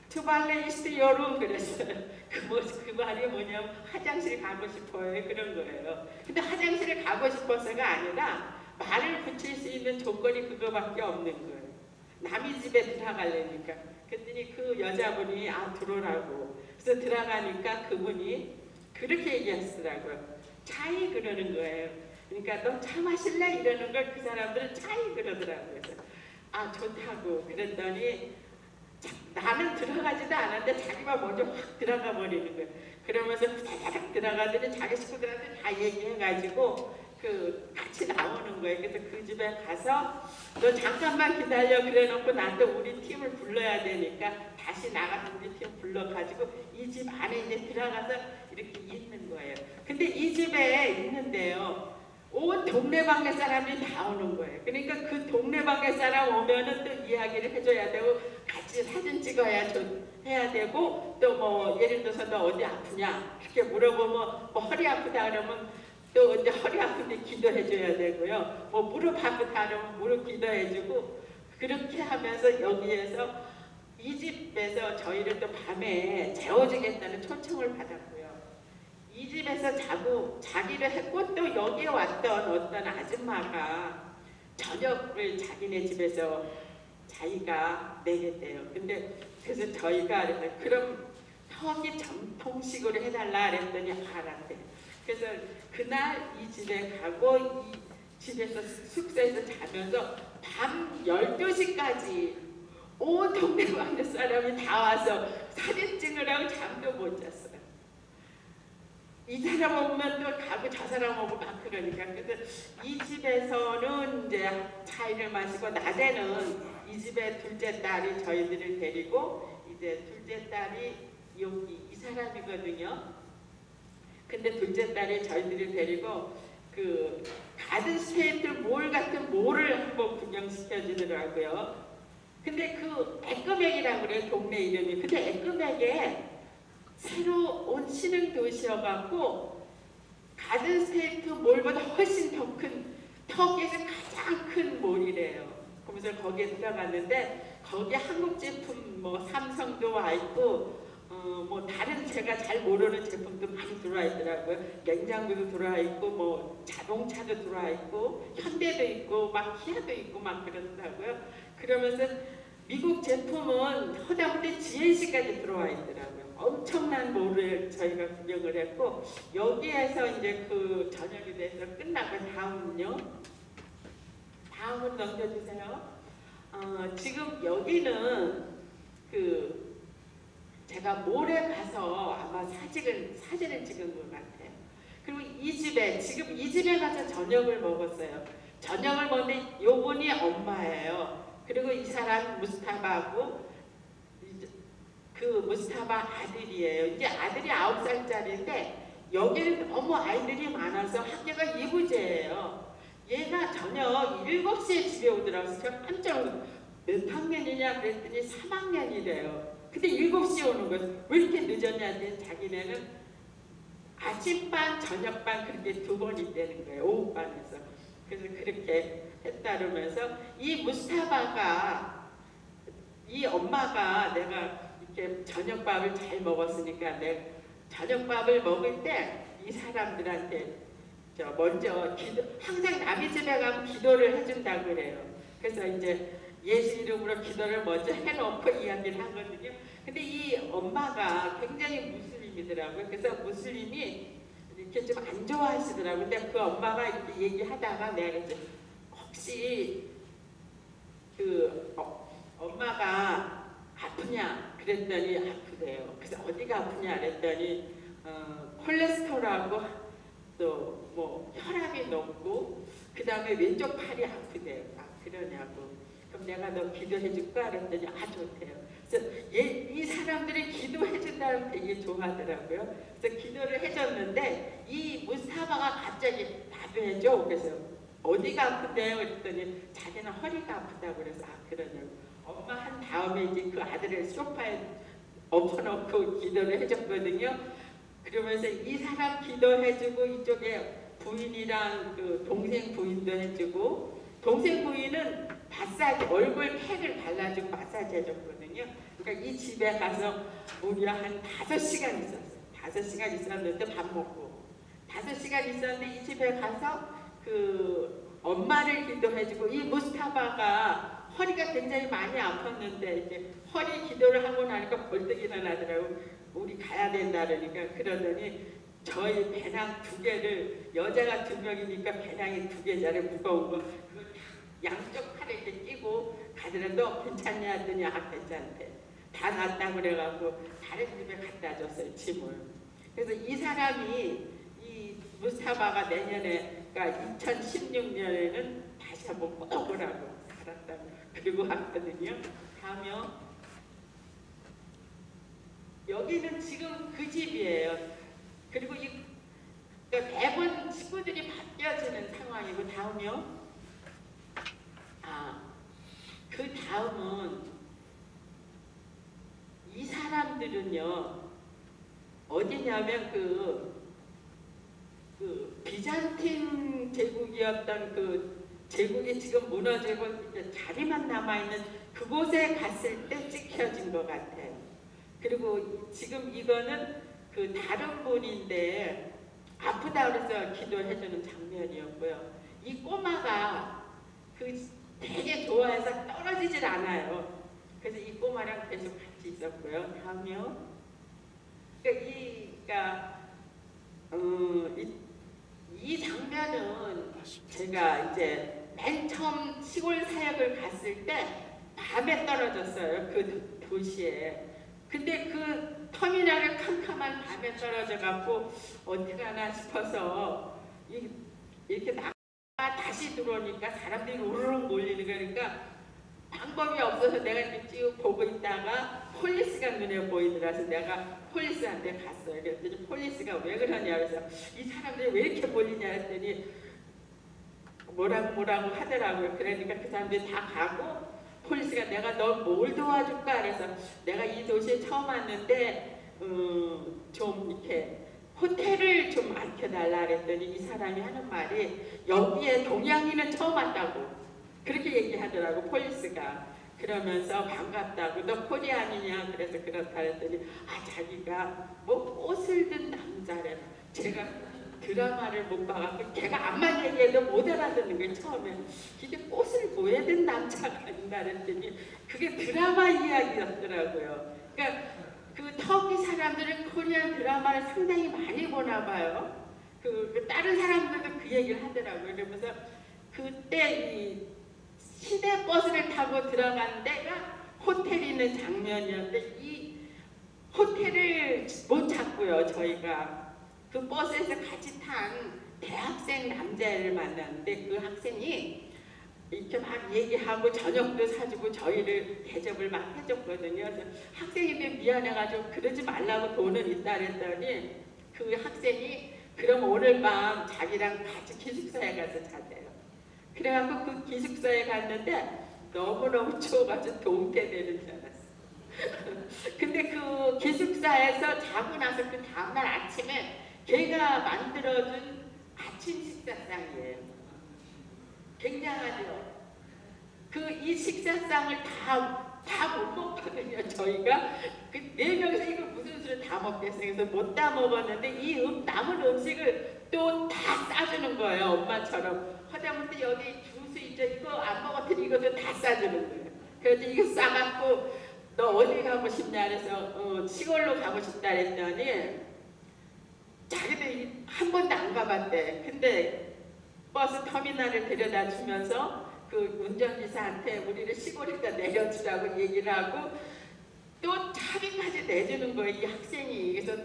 투발레이스트 여름 그랬어요. 그 말이 뭐냐면 화장실 가고 싶어요 그런 거예요. 근데 화장실을 가고 싶어서가 아니라 말을 붙일 수 있는 조건이 그거밖에 없는 거예요. 남의 집에 들어가려니까. 그랬더니 그 여자분이 들어오라고. 그래서 들어가니까 그분이 그렇게 얘기하시더라고요. 차이 그러는 거예요. 그러니까 너 차 마실래? 이러는 걸 그 사람들은 차이 그러더라고요. 그래서 좋다고 그랬더니 나는 들어가지도 않았는데 자기가 먼저 확 들어가 버리는 거예요. 그러면서 다닥 들어가더니 자기 식구들한테 다 얘기해가지고 같이 나오는 거예요. 그래서 그 집에 가서 너 잠깐만 기다려 그래놓고 나도 우리 팀을 불러야 되니까 다시 나가서 우리 팀 불러가지고 이 집 안에 이제 들어가서 이렇게 있는 거예요. 근데 이 집에 있는데요. 온 동네방네 사람이 다 오는 거예요. 그러니까 그 동네방네 사람 오면은 또 이야기를 해줘야 되고 같이 사진 찍어야 해야 되고 또 뭐 예를 들어서 너 어디 아프냐 이렇게 물어보면 뭐 허리 아프다 그러면 또 이제 허리 아픈데 기도해줘야 되고요. 뭐 무릎 아프다 그러면 무릎 기도해주고 그렇게 하면서 여기에서 이 집에서 저희를 또 밤에 재워주겠다는 초청을 받았고요. 이 집에서 자기를 했고 또 여기에 왔던 어떤 아줌마가 저녁을 자기네 집에서 자기가 내겠대요. 근데 그래서 저희가 그럼 터키 전통식으로 해달라 그랬더니 알았대. 그래서 그날 이 집에 가고 이 집에서 숙소에서 자면서 밤 12시까지 온 동네방네 사람이 다 와서 사진 찍으라고 잠도 못 잤어요. 이 사람 오면 또 가고 저 사람 오고 막 그러니까. 그래서 이 집에서는 이제 차이를 마시고 낮에는 이 집에 둘째 딸이 저희들을 데리고 이제 둘째 딸이 여기 이 사람이거든요. 근데 둘째 딸이 저희들이 데리고 그 가든 스테이트 몰 같은 몰을 한번 구경시켜 주더라고요. 근데 그 에끄맥이라고 그래요, 동네 이름이. 근데 에끄맥에 새로 온 신흥 도시여갖고 가든 스테이트 몰보다 훨씬 더 큰, 터키에서 가장 큰 몰이래요. 그래서 거기에 들어갔는데 거기에 한국 제품 뭐 삼성도 와 있고 뭐 다른 제가 잘 모르는 제품도 많이 들어와 있더라고요. 냉장고도 들어와 있고 뭐 자동차도 들어와 있고 현대도 있고 막 기아도 있고 막 그러더라고요. 그러면서 미국 제품은 허다못해 GNC까지 들어와 있더라고요. 엄청난 몰을 저희가 구경을 했고 여기에서 이제 그 저녁이 돼서 끝나고 다음은요. 다음은 넘겨주세요. 지금 여기는 그 제가 몰에 가서 아마 사진을 찍은 것 같아요. 그리고 이 집에 지금 이 집에 가서 저녁을 먹었어요. 저녁을 먹는데 요분이 엄마예요. 그리고 이 사람 무스타바하고 그 무스타바 아들이에요. 이제 아들이 9살짜리인데 여기는 너무 아이들이 많아서 학교가 이부제예요. 얘가 저녁 7시에 집에 오더라고요. 제가 깜짝 놀랐어요. 몇 학년이냐 그랬더니 3학년이래요. 근데 7시에 오는 거예요. 왜 이렇게 늦었냐 했더니 자기네는 아침반, 저녁반 그렇게 2번 있다는 거예요. 오후반에서. 그래서 그렇게 했다면서 이 무스타바가 이 엄마가 내가 이렇게 저녁밥을 잘 먹었으니까 내가 저녁밥을 먹을 때 이 사람들한테 먼저 항상 남의 집에 가면 기도를 해준다고 그래요. 그래서 이제 예수 이름으로 기도를 먼저 해놓고 이야기를 하거든요. 근데 이 엄마가 굉장히 무슬림이더라고요. 그래서 무슬림이 이렇게 좀 안 좋아하시더라고요. 근데 그 엄마가 이렇게 얘기하다가 내가 이제 혹시 그 엄마가 아프냐 그랬더니 아프대요. 그래서 어디가 아프냐 그랬더니 콜레스테롤하고 또 뭐 혈압이 높고 그 다음에 왼쪽 팔이 아프대요. 아 그러냐고. 그럼 내가 너 기도해 줄까 그랬더니 아 좋대요. 그래서 이 사람들이 기도해 준다면 되게 좋아하더라고요. 그래서 기도를 해줬는데 이 무스타바가 갑자기 답해줘. 그래서 어디가 아픈데요? 그랬더니 자기는 허리가 아프다고 그래서 아 그러냐고. 엄마 한 다음에 이제 그 아들을 소파에 엎어놓고 기도를 해줬거든요. 그러면서 이 사람 기도해주고 이쪽에 부인이랑 그 동생 부인도 해주고 동생 부인은 마사지 얼굴 팩을 발라주고 마사지 해줬거든요. 그러니까 이 집에 가서 무려 한 5시간 있었어요. 5시간 있었는데 밥 먹고 5시간 있었는데 이 집에 가서 그 엄마를 기도해주고 이 무스타바가 허리가 굉장히 많이 아팠는데 이제 허리 기도를 하고 나니까 벌떡 일어나더라고. 우리 가야 된다 그러니까 그러더니 저희 배낭 2개를 여자가 2명이니까 배낭이 2개짜리 무거운 거 그걸 양쪽 팔에 이렇게 끼고 가더니 너 괜찮냐 했더니 아 괜찮대. 다 낫다고 그래갖고 다른 집에 갖다 줬어요 짐을. 그래서 이 사람이 이 무스타바가 내년에 그러니까 2016년에는 다시 한번 꼭 오라고 알았다고 그리고 왔거든요. 가면 여기는 지금 그 집이에요. 그리고 그러니까 매번 식구들이 바뀌어지는 상황이고 다음이요. 그 다음은 이 사람들은요 어디냐면 그 비잔틴 제국이었던 그 제국이 지금 무너지고 이제 자리만 남아있는 그곳에 갔을 때 찍혀진 것 같아요. 그리고 지금 이거는 그 다른 분인데 아프다 그래서 기도해주는 장면이었고요. 이 꼬마가 그 되게 좋아해서 떨어지질 않아요. 그래서 이 꼬마랑 계속 같이 있었고요. 다음이요. 그러니까 이 장면은 제가 이제 맨 처음 시골 사역을 갔을 때 밤에 떨어졌어요. 그 도시에. 근데 그 터미널에 캄캄한 밤에 떨어져갖고 어떻게 하나 싶어서 이렇게 나가 다시 들어오니까 사람들이 우르르 몰리는 거니까 방법이 없어서 내가 이렇게 쭉 보고 있다가 폴리스가 눈에 보이더라서 내가 폴리스한테 갔어요. 그랬더니 폴리스가 왜 그러냐 그래서 이 사람들이 왜 이렇게 몰리냐 했더니 뭐라고 하더라고요. 그러니까 그 사람들이 다 가고 폴리스가 내가 너 뭘 도와줄까 그래서 내가 이 도시에 처음 왔는데 좀 이렇게 호텔을 좀 알려달라 그랬더니 이 사람이 하는 말이 여기에 동양인은 처음 왔다고 그렇게 얘기하더라고 폴리스가. 그러면서 반갑다고 너 코리안이냐 그래서 그렇다 했더니 자기가 뭐 꽃을 든 남자래. 제가 드라마를 못 봐갖고 걔가 암만 얘기해도 못 알아듣는 거예요. 처음에 이게 꽃을 뭐에 든 남자가 있나 그랬더니 그게 드라마 이야기였더라고요. 그러니까 그 터키 사람들은 코리안 드라마를 상당히 많이 보나 봐요. 그 다른 사람들도 그 얘기를 하더라고요. 그러면서 그때 이 시내 버스를 타고 들어간 데가 호텔이 있는 장면이었는데 이 호텔을 못 찾고요. 저희가 그 버스에서 같이 탄 대학생 남자를 만났는데 그 학생이 이렇게 막 얘기하고 저녁도 사주고 저희를 대접을 막 해줬거든요. 그래서 학생인데 미안해가지고 그러지 말라고 돈은 있다 그랬더니 그 학생이 그럼 오늘 밤 자기랑 같이 기숙사에 가서 자대요. 그래갖고 그 기숙사에 갔는데 너무너무 추워가지고 동태되는 줄 알았어. 근데 그 기숙사에서 자고 나서 그 다음날 아침에 걔가 만들어준 아침 식사상이에요. 굉장하죠. 이 식사상을 다 못 먹거든요. 저희가 그 4명이서 이거 무슨 수를 다 먹겠어요. 그래서 못 다 먹었는데 이 남은 음식을 또 다 싸주는 거예요. 엄마처럼. 하다못해 여기 주스 있죠. 이거 안 먹었더니 이것도 다 싸주는 거예요. 그래서 이거 싸갖고 너 어디 가고 싶냐 그래서 시골로 가고 싶다 그랬더니 자기도 한 번도 안 가봤대. 근데 버스 터미널을 데려다 주면서 그 운전기사한테 우리를 시골에다 내려주라고 얘기를 하고 또 차비까지 내주는 거예요. 이 학생이. 그래서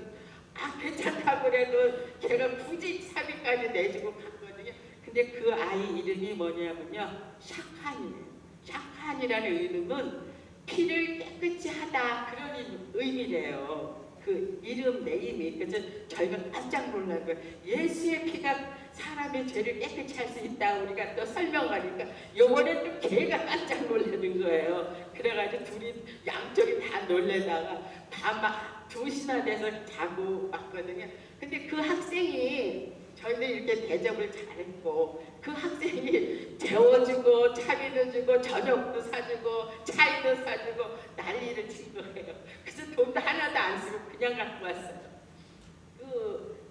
괜찮다고 그래도 걔가 굳이 차비까지 내주고 갔거든요. 근데 그 아이 이름이 뭐냐면요. 샤칸이에요. 샤칸이라는 이름은 피를 깨끗이 하다 그런 의미래요. 그 이름 네임이. 그래서 저희가 깜짝 놀란 거예요. 예수의 피가 사람의 죄를 깨끗이 할 수 있다 우리가 또 설명하니까 요번에 또 걔가 깜짝 놀라는 거예요. 그래가지고 둘이 양쪽이 다 놀래다가 막 2시나 돼서 자고 왔거든요. 근데 그 학생이 저희들 이렇게 대접을 잘했고 그 학생이 재워주고 차비도 주고 저녁도 사주고 차이도 사주고 난리를 친 거예요. 그래서 돈도 하나도 안 쓰고 그냥 갖고 왔어요.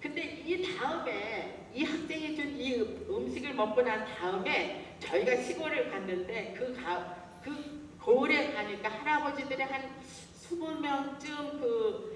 근데 이 다음에 이 학생이 준 이 음식을 먹고 난 다음에 저희가 시골을 갔는데 그 고을에 가니까 할아버지들이 한 20명쯤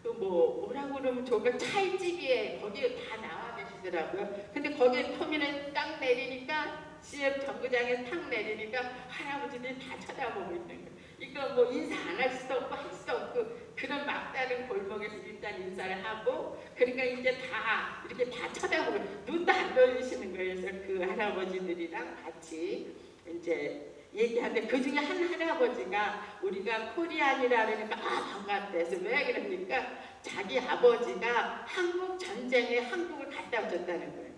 뭐라고 그러면 좋을까 차이집이에 거기에 다 나와 계시더라고요. 근데 거기에 터미널 딱 내리니까 CF 정거장에 탁 내리니까 할아버지들이 다 쳐다보고 있는 거예요. 이거 뭐 인사 안 할 수도 없고 할 수도 없고 그런 막다른 골목에서 일단 인사를 하고 그러니까 이제 다 이렇게 다 쳐다보고 눈도 안 돌리시는 거예요. 그래서 그 할아버지들이랑 같이 이제 얘기하는데 그 중에 한 할아버지가 우리가 코리안이라 그러니까 반갑대서 왜 그러니까 자기 아버지가 한국 전쟁에 한국을 갔다 오셨다는 거예요.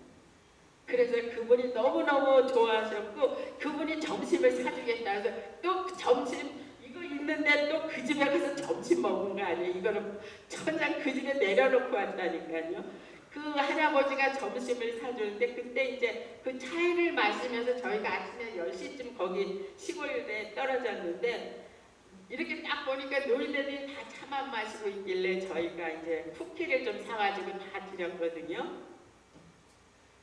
그래서 그분이 너무너무 좋아하셨고 그분이 점심을 사주겠다 해서 또 점심 이거 있는데 또 그 집에 가서 점심 먹은 거 아니에요. 이거는 천장 그 집에 내려놓고 왔다니까요. 그 할아버지가 점심을 사주는데 그때 이제 그 차이를 마시면서 저희가 아침에 10시쯤 거기 시골에 떨어졌는데 이렇게 딱 보니까 노인네들이 다 차만 마시고 있길래 저희가 이제 쿠키를 좀 사가지고 다 드렸거든요.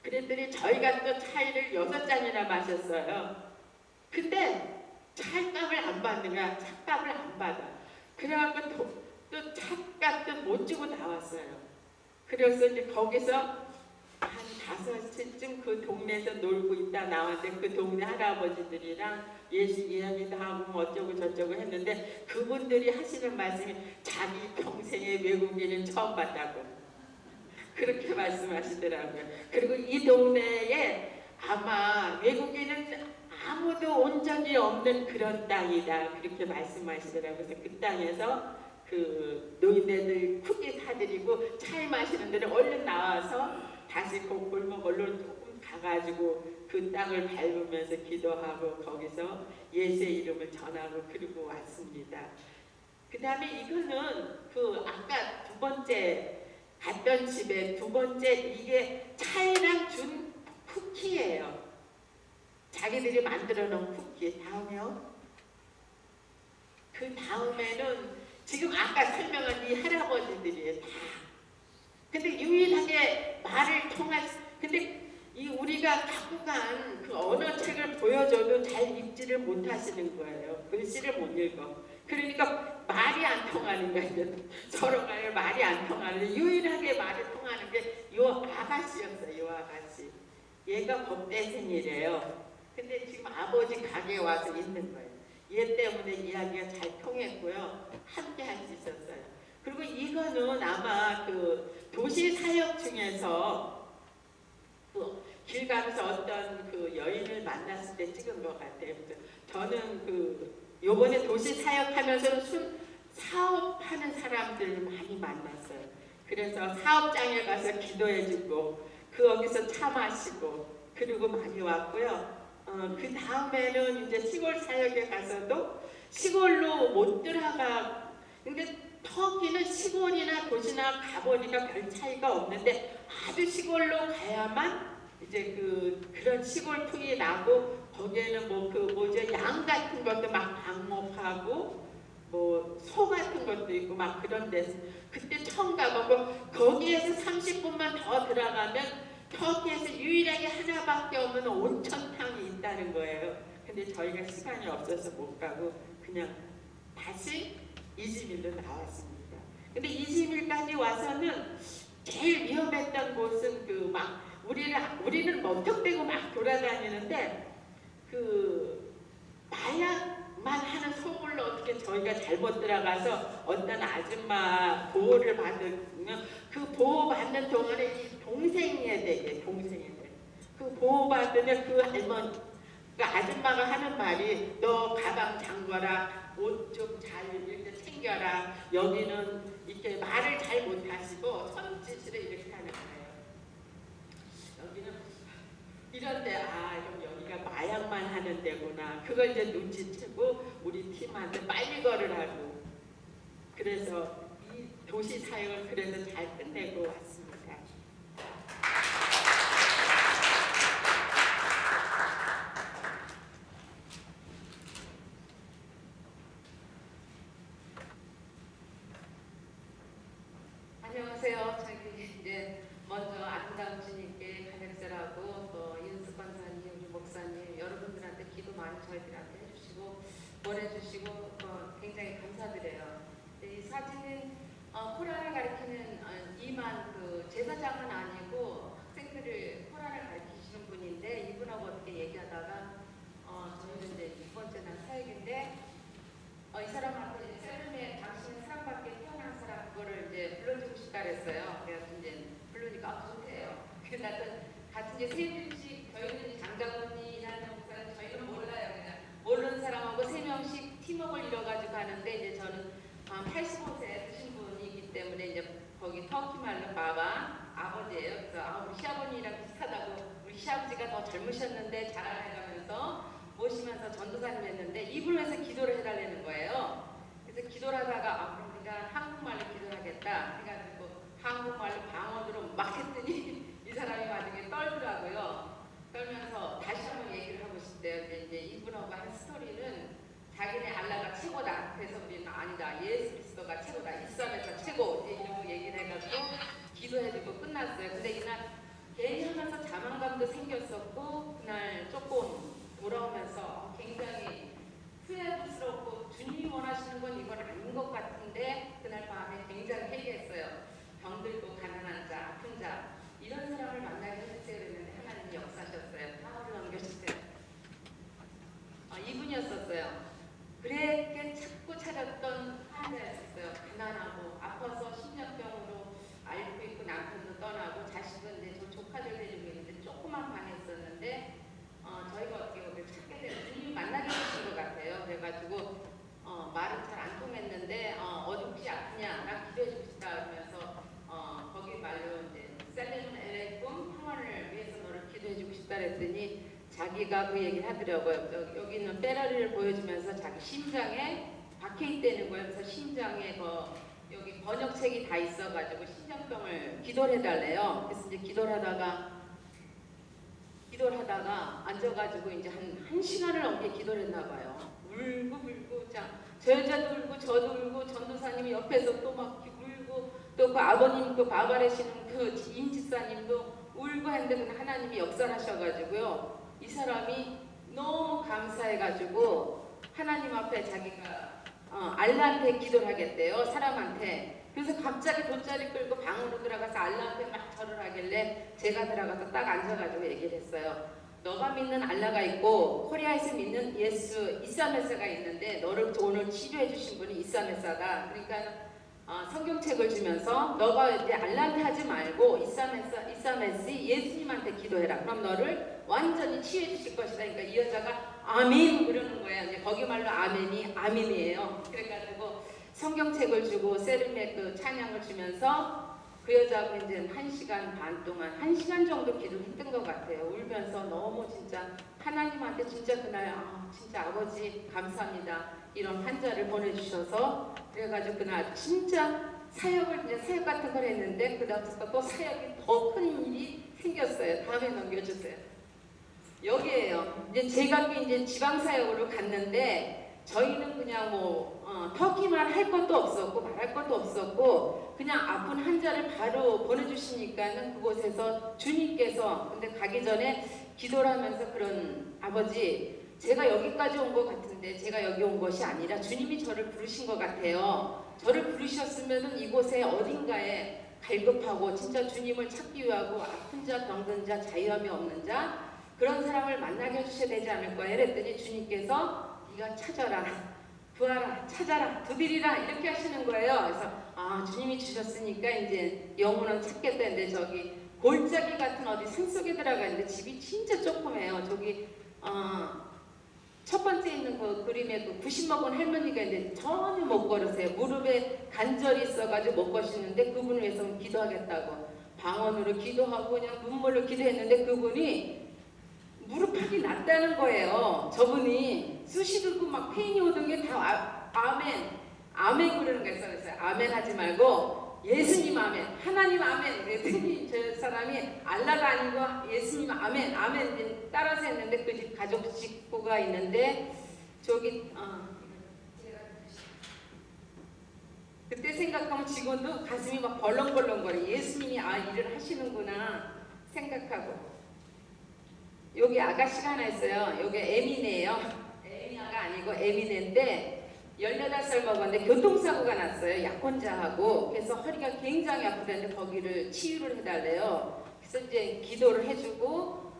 그랬더니 저희가 또 차이를 6잔이나 마셨어요. 근데 차값을 안 받는 거야. 차값을 안 받아. 그래갖고 또 차값도 못 주고 나왔어요. 그래서 이제 거기서 한 5시쯤 그 동네에서 놀고 있다 나왔는데 그 동네 할아버지들이랑 예수 이야기도 하고 뭐 어쩌고 저쩌고 했는데 그분들이 하시는 말씀이 자기 평생에 외국인은 처음 봤다고 그렇게 말씀하시더라고요. 그리고 이 동네에 아마 외국인은 아무도 온전히 없는 그런 땅이다 그렇게 말씀하시더라고요. 그래서 그 땅에서 그 노인네들 크게 사드리고 차에 마시는 데는 얼른 나와서 다시 그 골목 얼른 조금 가가지고 그 땅을 밟으면서 기도하고 거기서 예수의 이름을 전하고 그러고 왔습니다. 그 다음에 이거는 그 아까 두 번째 갔던 집에 두 번째 이게 차이랑 준 쿠키예요. 자기들이 만들어 놓은 쿠키. 다음에요. 그 다음에는 지금 아까 설명한 이 할아버지들이에요. 다. 근데 유일하게 말을 근데 이 우리가 갖고 간 그 언어책을 보여줘도 잘 읽지를 못하시는 거예요. 글씨를 못 읽어. 그러니까 말이 안 통하는 거예요. 서로 간에 말이 안 통하는데 유일하게 말이 통하는 게 요 아가씨였어요. 요 아가씨. 얘가 법대생이래요. 근데 지금 아버지 가게에 와서 있는 거예요. 얘 때문에 이야기가 잘 통했고요. 함께 할 수 있었어요. 그리고 이거는 아마 그 도시 사역 중에서 길 가면서 어떤 그 여인을 만났을 때 찍은 것 같아요. 저는 요번에 도시 사역하면서 사업하는 사람들을 많이 만났어요. 그래서 사업장에 가서 기도해주고 거기서 차 마시고 그리고 많이 왔고요. 그 다음에는 이제 시골 사역에 가서도 시골로 못 들어가. 근데 터키는 시골이나 도시나 가보니까 별 차이가 없는데 아주 시골로 가야만 이제 그런 시골 풍이 나고 거기에는 양 같은 것도 막 방목하고 소 같은 것도 있고 막 그런 데서 그때 처음 가보고 거기에서 30분만 더 들어가면 터키에서 유일하게 하나밖에 없는 온천탕이 있다는 거예요. 근데 저희가 시간이 없어서 못 가고 그냥 다시 이즈밀로 나왔습니다. 근데 이즈밀까지 와서는 제일 위험했던 곳은 우리는 멍석대고 막 돌아다니는데 마약만 하는 소굴로 어떻게 저희가 잘못 들어가서 어떤 아줌마 보호를 받으면 그 보호받는 동안에 이 동생이어야 돼. 그 보호받으면 그 할머니 그 아줌마가 하는 말이 너 가방 잠궈라. 옷 좀 잘 이렇게 챙겨라. 여기는 이렇게 말을 잘 못하시고 손짓으로 이렇게 하는 거예요. 여기는 이런데 그럼 여기가 마약만 하는 데구나. 그걸 이제 눈치채고 우리 팀한테 빨리 걸으라고. 그래서 이 도시 사역을 그래서 잘 끝내고 왔습니다. 안녕하세요. 저기 이제 먼저 아름다운 주님께 간역절하고 또 윤숙 권사님, 우리 목사님 여러분들한테 기도 많이 저희들한테 해주시고 보내주시고 굉장히 감사드려요. 이 사진은 코란을 가리키는 이만 제사장은 아니고 학생들을 코란을 가리키시는 분인데 이분하고 어떻게 얘기하다가 저희는 이제 6번째 날 사역인데 이 사람한테 이제 세름에 당신은 사랑받게 태어난 사람 그거를 이제 불러주고 싶다 그랬어요. 그래서 이제 부르니까 좋대요. 그래서 같은 이제 세 명씩 저희는 장자분이라는 목사는 저희는 몰라요. 그냥 모르는 사람하고 세 명씩 팀워크를 이뤄가지고 하는데 이제 저는 85세 드신 분이기 때문에 이제 거기 터키 말로 바바 아버지예요. 그래서 우리 시아버님이랑 비슷하다고 우리 시아버지가 더 젊으셨는데 자라나가면서 모시면서 전도사님 했는데 이분을 위해서 기도를 해달라는 거예요. 그래서 기도를 하다가 그럼 우리가 한국말로 기도하겠다 해가지고 한국말로 방언으로 막 했더니 이 사람이 나중에 떨더라고요. 떨면서 다시 한번 얘기를 하고 싶대요. 근데 이제 이분하고 한 스토리는 자기네 알라가 최고다. 그래서 우리는 아니다. 예수 그리스도가 최고다. 이스라엘에서 최고. 이런 얘기를 해가지고 기도해주고 끝났어요. 근데 이날 괜히 하면서 자만감도 생겼었고 그날 조금 돌아오면서 굉장히 후회스럽고 주님이 원하시는 건 이건 아닌 것 같은데 자기가 그 얘기를 하더라고요. 여기 있는 페라리를 보여주면서 자기 심장에 박혀 있다는 거예요. 그래서 심장에 여기 번역책이 다 있어가지고 심장병을 기도를 해달래요. 그래서 이제 기도를 하다가 앉아가지고 이제 한 시간을 넘게 기도를 했나 봐요. 울고 저 여자도 울고 저도 울고 전도사님이 옆에서 또 막 울고 또 그 아버님 그 바바레시는 그 임집사님도 울고 했는데 하나님이 역사를 하셔가지고요. 이 사람이 너무 감사해가지고 하나님 앞에 자기가 알라한테 기도를 하겠대요. 사람한테. 그래서 갑자기 돗자리 끌고 방으로 들어가서 알라한테 막 절을 하길래 제가 들어가서 딱 앉아가지고 얘기를 했어요. 너가 믿는 알라가 있고 코리아에서 믿는 예수 이사메사가 있는데 너를 오늘 치료해 주신 분이 이사메사다. 그러니까 성경책을 주면서 너가 이제 알라한테 하지 말고 이사메시 예수님한테 기도해라. 그럼 너를 완전히 치유해 주실 것이다. 그러니까 이 여자가 아멘 그러는 거예요. 이제 거기 말로 아멘이 아멘이에요. 그래가지고 성경책을 주고 세르메 그 찬양을 주면서 그 여자하고 이제 1시간 반 동안 1시간 정도 기도했던 것 같아요. 울면서 너무 진짜 하나님한테 진짜 그날 진짜 아버지 감사합니다. 이런 환자를 보내주셔서 그래가지고 그날 진짜 사역 같은 걸 했는데 그 다음부터 또 사역이 더 큰 일이 생겼어요. 다음에 넘겨주세요. 여기에요. 이제 제가 이제 지방 사역으로 갔는데 저희는 그냥 터키만 할 것도 없었고 말할 것도 없었고 그냥 아픈 환자를 바로 보내주시니까는 그곳에서 주님께서 근데 가기 전에 기도를 하면서 그런 아버지 제가 여기까지 온 것 같은데 제가 여기 온 것이 아니라 주님이 저를 부르신 것 같아요. 저를 부르셨으면 이곳에 어딘가에 갈급하고 진짜 주님을 찾기 위하고 아픈 자, 병든 자, 자유함이 없는 자 그런 사람을 만나게 해주셔야 되지 않을까요? 그랬더니 주님께서 네가 찾아라, 구하라, 찾아라, 두드리라 이렇게 하시는 거예요. 그래서 주님이 주셨으니까 이제 영혼은 찾겠다 했는데 저기 골짜기 같은 어디 산속에 들어가 있는데 집이 진짜 조그매요. 저기 첫 번째 있는 그 그림에 그 90 먹은 할머니가 있는데 전혀 못 걸으세요. 무릎에 관절이 있어가지고 못 거시는데 그분을 위해서 기도하겠다고 방언으로 기도하고 그냥 눈물로 기도했는데 그분이 무릎팍이 났다는 거예요. 저분이 쑤시 들고 막 페인이 오던 게 다 아멘 그러는 거예요. 그래서 아멘 하지 말고 예수님 아멘, 하나님 아멘. 그랬더니 저 사람이 알라가 아니고 예수님 아멘 따라서 했는데 그 집 가족 식구가 있는데 저기 제가 그때 생각하면 지금도 가슴이 막 벌렁벌렁거려. 예수님이 일을 하시는구나 생각하고. 여기 아가씨가 하나 있어요. 여기 에미네예요. 에미나가 아니고 에미네인데 18살 먹었는데 교통사고가 났어요. 약혼자하고. 그래서 허리가 굉장히 아프다는데 거기를 치유를 해달래요. 그래서 이제 기도를 해주고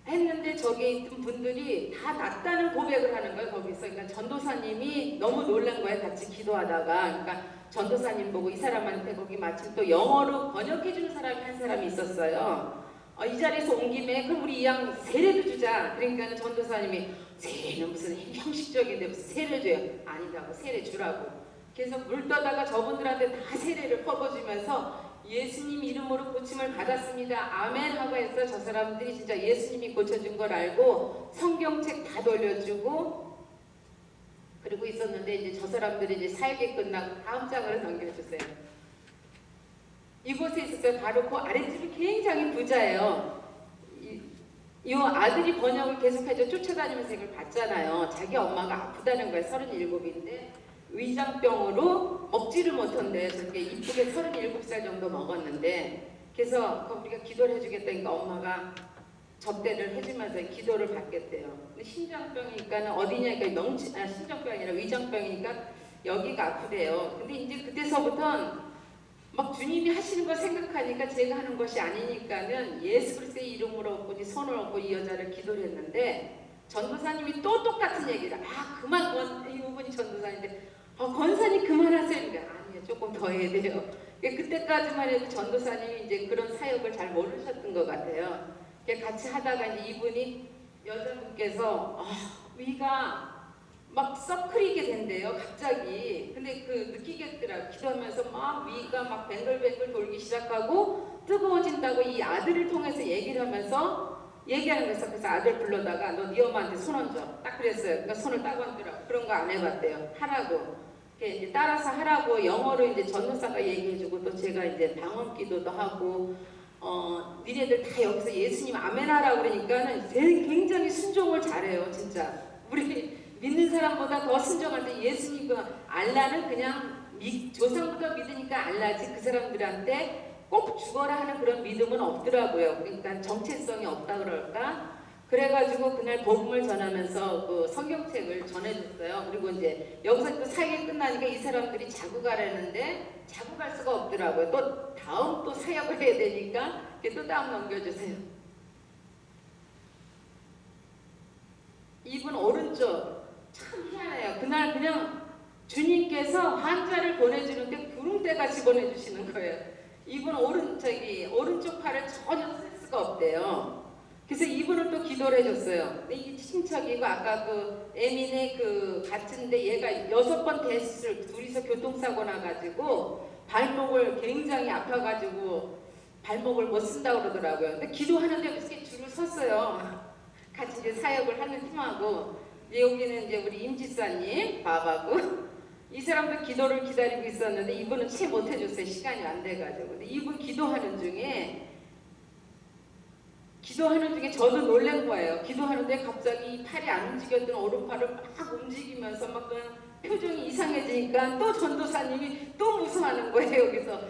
했는데 저기 있던 분들이 다 낫다는 고백을 하는 거예요. 거기서. 그러니까 전도사님이 너무 놀란 거예요. 같이 기도하다가. 그러니까 전도사님 보고 이 사람한테 거기 마침 또 영어로 번역해주는 사람이 한 사람이 있었어요. 이 자리에서 온 김에 그럼 우리 이 양 세례도 주자. 그러니까 전도사님이 세례는 무슨 형식적인데 무슨 세례 줘요. 아니라고 세례 주라고. 그래서 물 떠다가 저분들한테 다 세례를 퍼부어주면서 예수님 이름으로 고침을 받았습니다. 아멘 하고 해서 저 사람들이 진짜 예수님이 고쳐준 걸 알고 성경책 다 돌려주고 그리고 있었는데 이제 저 사람들이 이제 사역이 끝나고 다음 장으로 넘겨주세요. 이곳에 있었어요. 바로 그 아랫집이 굉장히 부자예요. 이 아들이 번역을 계속해서 쫓아다니면서 이걸 봤잖아요. 자기 엄마가 아프다는 거예요. 37인데 위장병으로 먹지를 못한대. 저렇게 이쁘게 37살 정도 먹었는데 그래서 우리가 기도를 해주겠다니까 엄마가 접대를 해주면서 기도를 받겠대요. 근데 심장병이니까 어디냐니까 심장병이 아니라 위장병이니까 여기가 아프대요. 근데 이제 그때서부터는 막 주님이 하시는 걸 생각하니까 제가 하는 것이 아니니까는 예수 그리스도의 이름으로 엎고 손을 얹고 이 여자를 기도를 했는데 전도사님이 또 똑같은 얘기를 그만 이분이 전도사인데 권사님 그만하세요. 그러니까 아니요 조금 더 해야 돼요. 그때까지만 해도 전도사님이 이제 그런 사역을 잘 모르셨던 것 같아요. 같이 하다가 이제 이분이 여자분께서 위가 막 썩크리게 된대요. 갑자기. 근데 그 느끼겠더라. 기도하면서 막 위가 막 뱅글뱅글 돌기 시작하고 뜨거워진다고 이 아들을 통해서 얘기를 하면서 얘기하는 거였어. 그래서 아들 불러다가 너 네 엄마한테 손 얹어. 딱 그랬어요. 그러니까 손을 딱 얹더라고. 그런 거 안 해봤대요. 하라고. 이제 따라서 하라고 영어로 이제 전도사가 얘기해주고 또 제가 이제 방언 기도도 하고 니네들 다 여기서 예수님 아멘하라 그러니까는 굉장히 순종을 잘해요. 진짜 우리 믿는 사람보다 더 순종한데 예수님 그 알라는 그냥 조상부터 믿으니까 알라지 그 사람들한테 꼭 죽어라 하는 그런 믿음은 없더라고요. 그러니까 정체성이 없다 그럴까? 그래가지고 그날 복음을 전하면서 그 성경책을 전해줬어요. 그리고 이제 여기서 또 사역이 끝나니까 이 사람들이 자고 가라는데 자고 갈 수가 없더라고요. 또 다음 또 사역을 해야 되니까 또 다음 넘겨주세요. 이분 오른쪽 참 희한해요. 그날 그냥 주님께서 환자를 보내주는데 구름대같이 보내주시는 거예요. 이분 오른쪽 팔을 전혀 쓸 수가 없대요. 그래서 이분은 또 기도를 해줬어요. 근데 이게 친척이고 아까 그 에민의 그 같은데 얘가 6번 대수술 둘이서 교통사고 나가지고 발목을 굉장히 아파가지고 발목을 못 쓴다고 그러더라고요. 근데 기도하는데 이렇게 줄을 섰어요. 같이 이제 사역을 하는 팀하고 여기는 이제 우리 임지사님 밥하고 이 사람도 기도를 기다리고 있었는데 이분은 채 못 해줬어요. 시간이 안 돼가지고. 근데 이분 기도하는 중에 저도 놀란 거예요. 기도하는데 갑자기 팔이 안 움직였던 오른팔을 막 움직이면서 막 그냥 표정이 이상해지니까 또 전도사님이 또 무서워하는 거예요. 여기서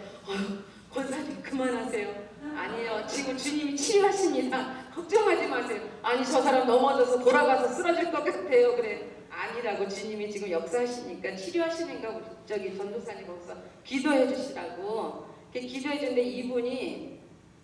권사님 그만하세요. 아니요, 지금 주님이 치료하십니다. 걱정하지 마세요. 아니 저 사람 넘어져서 돌아가서 쓰러질 것 같아요. 그래. 아니라고 주님이 지금 역사하시니까 치료하시는가 우리 저기 전도사님 거기서 기도해 주시라고 기도해 주는데 이분이